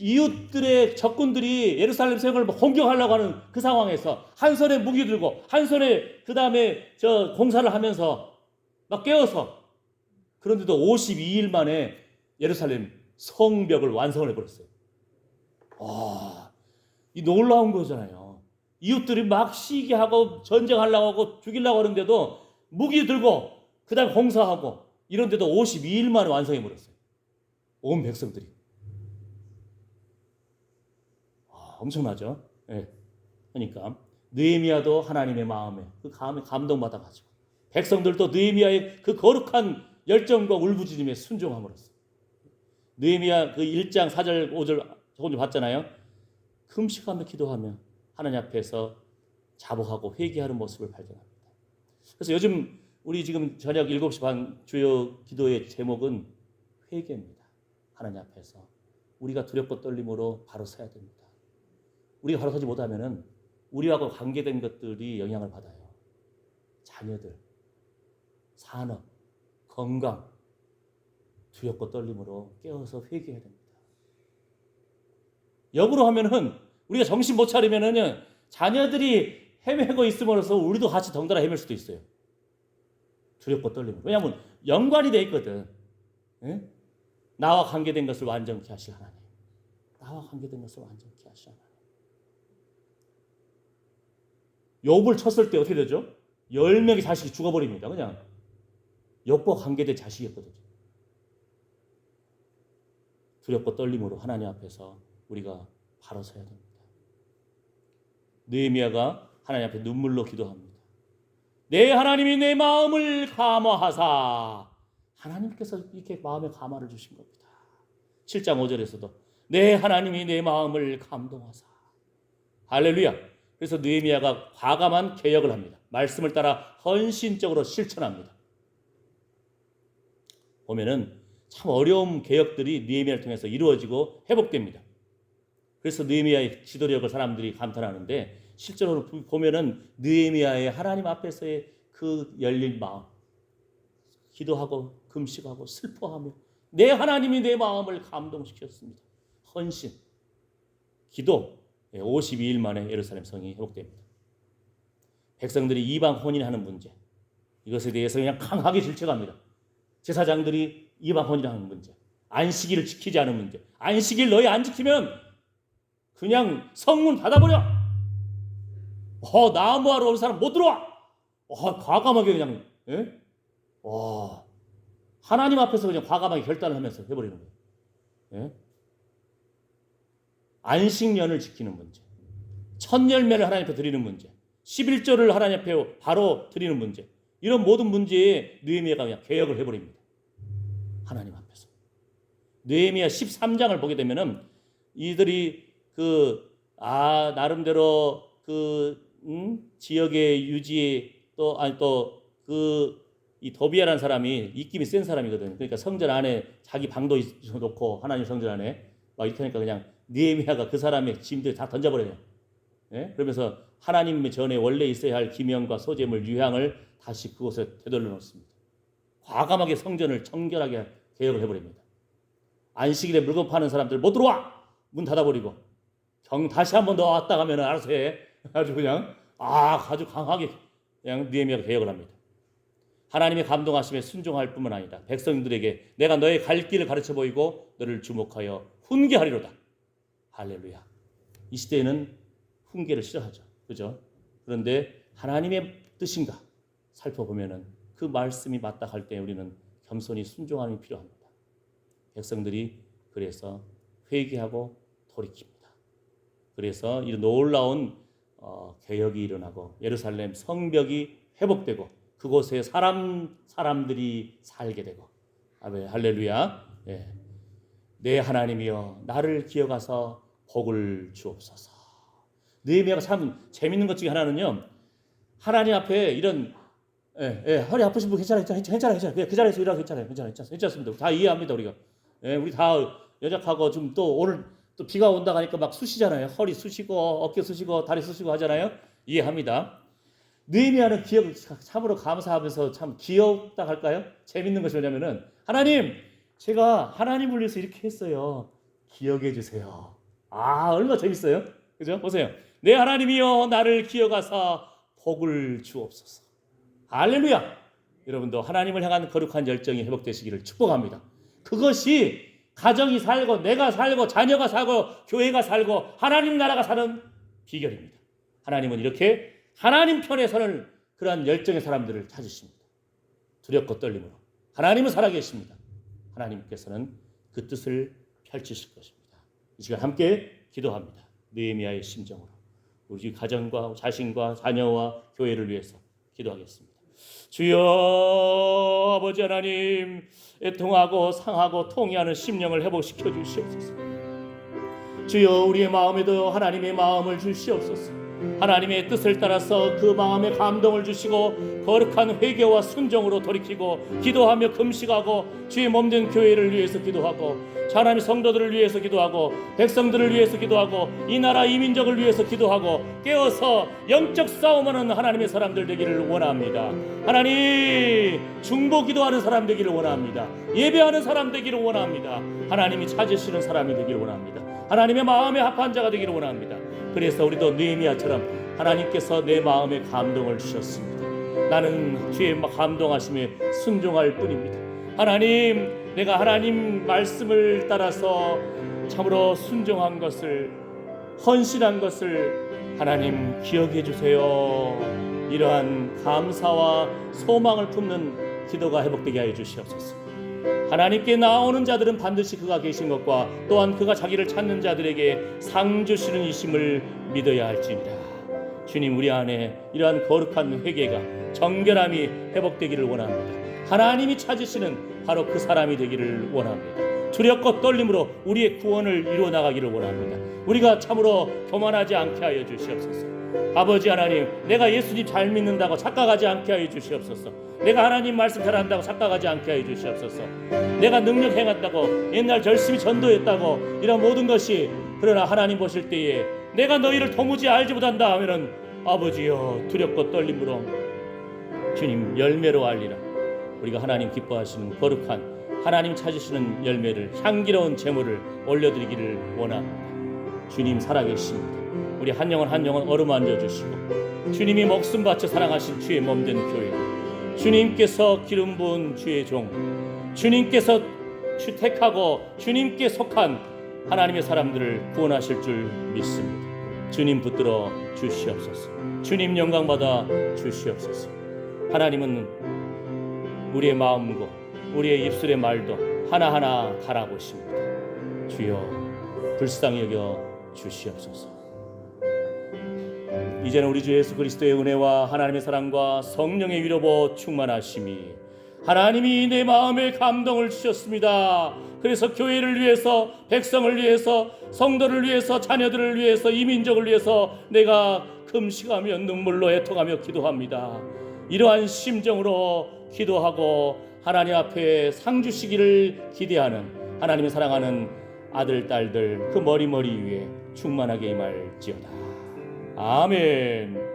이웃들의 적군들이 예루살렘 성을 공격하려고 하는 그 상황에서 한 손에 무기 들고 한 손에 그 다음에 저 공사를 하면서 막 깨어서 그런데도 52일 만에 예루살렘 성벽을 완성을 해버렸어요. 이 놀라운 거잖아요. 이웃들이 막 시기하고 전쟁하려고 하고 죽이려고 하는데도 무기 들고 그 다음에 공사하고 이런데도 52일 만에 완성해버렸어요. 온 백성들이. 엄청나죠? 예. 그러니까 느헤미야도 하나님의 마음에 그 감동받아가지고 백성들도 느헤미야의 그 거룩한 열정과 울부짖음에 순종함으로써 느헤미야 그 1장 4절 5절 조금 봤잖아요. 금식하며 기도하며 하나님 앞에서 자복하고 회개하는 모습을 발견합니다. 그래서 요즘 우리 지금 저녁 7시 반 주요 기도의 제목은 회개입니다. 하나님 앞에서 우리가 두렵고 떨림으로 바로 서야 됩니다. 우리가 바로 서지 못하면은 우리하고 관계된 것들이 영향을 받아요. 자녀들, 산업, 건강, 두렵고 떨림으로 깨어서 회개해야 됩니다. 역으로 하면은 우리가 정신 못 차리면은 자녀들이 헤매고 있음으로써 우리도 같이 덩달아 헤맬 수도 있어요. 두렵고 떨림으로. 왜냐하면 연관이 돼 있거든. 예? 나와 관계된 것을 완전케 하실 하나님. 나와 관계된 것을 완전케 하실 하나님. 욥을 쳤을 때 어떻게 되죠? 10명의 자식이 죽어버립니다. 그냥 욥과 관계된 자식이었거든요. 두렵고 떨림으로 하나님 앞에서 우리가 바로 서야 됩니다. 느헤미야가 하나님 앞에 눈물로 기도합니다. 내 하나님이 내 마음을 감화하사. 하나님께서 이렇게 마음에 감화를 주신 겁니다. 7장 5절에서도 내 하나님이 내 마음을 감동하사. 할렐루야. 그래서 느헤미야가 과감한 개혁을 합니다. 말씀을 따라 헌신적으로 실천합니다. 보면은 참 어려운 개혁들이 느헤미야를 통해서 이루어지고 회복됩니다. 그래서 느헤미야의 지도력을 사람들이 감탄하는데 실제로 보면은 느헤미야의 하나님 앞에서의 그 열린 마음, 기도하고 금식하고 슬퍼하며 내 하나님이 내 마음을 감동시켰습니다. 헌신, 기도. 52일 만에 예루살렘 성이 회복됩니다. 백성들이 이방 혼인하는 문제, 이것에 대해서 그냥 강하게 질책합니다. 제사장들이 이방 혼인하는 문제, 안식일을 지키지 않은 문제, 안식일 너희 안 지키면 그냥 성문 닫아버려. 나무하러 올 사람 못 들어와. 과감하게 그냥, 예? 하나님 앞에서 그냥 과감하게 결단을 하면서 해버리는 거예요. 예? 안식년을 지키는 문제, 첫 열매를 하나님 앞에 드리는 문제, 11조를 하나님 앞에 바로 드리는 문제, 이런 모든 문제에 느헤미야가 그냥 개혁을 해버립니다. 하나님 앞에서. 느헤미야 13장을 보게 되면은 이들이 나름대로 지역의 유지 이 도비아라는 사람이 입김이 센 사람이거든요. 그러니까 성전 안에 자기 방도 놓고 하나님 성전 안에 막 이렇게 하니까 그냥 느헤미야가 그 사람의 짐들 다 던져버려요. 예? 그러면서 하나님 전에 원래 있어야 할 기명과 소재물 유향을 다시 그곳에 되돌려 놓습니다. 과감하게 성전을 청결하게 개혁을 해버립니다. 안식일에 물건 파는 사람들 못 들어와! 문 닫아버리고 다시 한 번 더 왔다 가면 알아서 해. 아주 그냥 아주 강하게 그냥 느헤미야가 개혁을 합니다. 하나님의 감동하심에 순종할 뿐만 아니다. 백성들에게 내가 너의 갈 길을 가르쳐 보이고 너를 주목하여 훈계하리로다. 할렐루야. 이 시대에는 훈계를 싫어하죠. 그죠? 그런데 하나님의 뜻인가 살펴보면은 그 말씀이 맞다 할 때 우리는 겸손히 순종함이 필요합니다. 백성들이 그래서 회개하고 돌이킵니다. 그래서 이 놀라운 개혁이 일어나고 예루살렘 성벽이 회복되고 그곳에 사람들이 살게 되고 아멘 할렐루야. 예. 내 하나님이여 나를 기억하사 복을 주옵소서. 느헤미야가 참 재밌는 것 중에 하나는요. 하나님 앞에 이런 허리 아프신 분 괜찮아요. 그 자리에서 일하고 괜찮습니다. 다 이해합니다 우리가. 우리 다 여작하고 좀 또 오늘 또 비가 온다 하니까 막 쑤시잖아요. 허리 쑤시고 어깨 쑤시고 다리 쑤시고 하잖아요. 이해합니다. 느헤미야는 참으로 감사하면서 참 귀엽다 할까요? 재밌는 것이 뭐냐면은 하나님 제가 하나님을 위해서 이렇게 했어요. 기억해 주세요. 얼마나 재밌어요. 그죠? 보세요. 내 하나님이여 나를 기억하사 복을 주옵소서. 할렐루야. 여러분도 하나님을 향한 거룩한 열정이 회복되시기를 축복합니다. 그것이 가정이 살고 내가 살고 자녀가 살고 교회가 살고 하나님 나라가 사는 비결입니다. 하나님은 이렇게 하나님 편에 서는 그러한 열정의 사람들을 찾으십니다. 두렵고 떨림으로. 하나님은 살아계십니다. 하나님께서는 그 뜻을 펼치실 것입니다. 이 시간 함께 기도합니다. 느헤미야의 심정으로 우리 가정과 자신과 자녀와 교회를 위해서 기도하겠습니다. 주여 아버지 하나님 애통하고 상하고 통회하는 심령을 회복시켜 주시옵소서. 주여 우리의 마음에도 하나님의 마음을 주시옵소서. 하나님의 뜻을 따라서 그 마음에 감동을 주시고 거룩한 회개와 순종으로 돌이키고 기도하며 금식하고 주의 몸된 교회를 위해서 기도하고 하나님의 성도들을 위해서 기도하고 백성들을 위해서 기도하고 이 나라 이 민족을 위해서 기도하고 깨어서 영적 싸움하는 하나님의 사람들 되기를 원합니다. 하나님 중보 기도하는 사람 되기를 원합니다. 예배하는 사람 되기를 원합니다. 하나님이 찾으시는 사람이 되기를 원합니다. 하나님의 마음에 합한 자가 되기를 원합니다. 그래서 우리도 느헤미야처럼 하나님께서 내 마음에 감동을 주셨습니다. 나는 주의 감동하심에 순종할 뿐입니다. 하나님 내가 하나님 말씀을 따라서 참으로 순종한 것을 헌신한 것을 하나님 기억해 주세요. 이러한 감사와 소망을 품는 기도가 회복되게 하여 주시옵소서. 하나님께 나오는 자들은 반드시 그가 계신 것과 또한 그가 자기를 찾는 자들에게 상 주시는 이심을 믿어야 할지니라. 주님 우리 안에 이러한 거룩한 회개가 정결함이 회복되기를 원합니다. 하나님이 찾으시는 바로 그 사람이 되기를 원합니다. 두렵고 떨림으로 우리의 구원을 이루어 나가기를 원합니다. 우리가 참으로 교만하지 않게 하여 주시옵소서. 아버지 하나님 내가 예수님 잘 믿는다고 착각하지 않게 하여 주시옵소서. 내가 하나님 말씀 잘한다고 착각하지 않게 하여 주시옵소서. 내가 능력 행한다고 옛날 열심히 전도했다고 이런 모든 것이 그러나 하나님 보실 때에 내가 너희를 도무지 알지 못한다 하면은 아버지여 두렵고 떨림으로 주님 열매로 알리라. 우리가 하나님 기뻐하시는 거룩한 하나님 찾으시는 열매를 향기로운 제물을 올려드리기를 원합니다. 주님 살아계십니다. 우리 한 영혼 한 영혼 어루만져 주시고 주님이 목숨 바쳐 사랑하신 주의 몸된 교회 주님께서 기름 부은 주의 종 주님께서 택하고 주님께 속한 하나님의 사람들을 구원하실 줄 믿습니다. 주님 붙들어 주시옵소서. 주님 영광 받아 주시옵소서. 하나님은 우리의 마음과 우리의 입술의 말도 하나하나 달아보십니다. 주여 불쌍히 여겨 주시옵소서. 이제는 우리 주 예수 그리스도의 은혜와 하나님의 사랑과 성령의 위로보 충만하심이 하나님이 내 마음에 감동을 주셨습니다. 그래서 교회를 위해서, 백성을 위해서, 성도를 위해서, 자녀들을 위해서, 이민족을 위해서 내가 금식하며 눈물로 애통하며 기도합니다. 이러한 심정으로 기도하고 하나님 앞에 상 주시기를 기대하는 하나님의 사랑하는 아들, 딸들 그 머리 위에 충만하게 임할지어다. 아멘.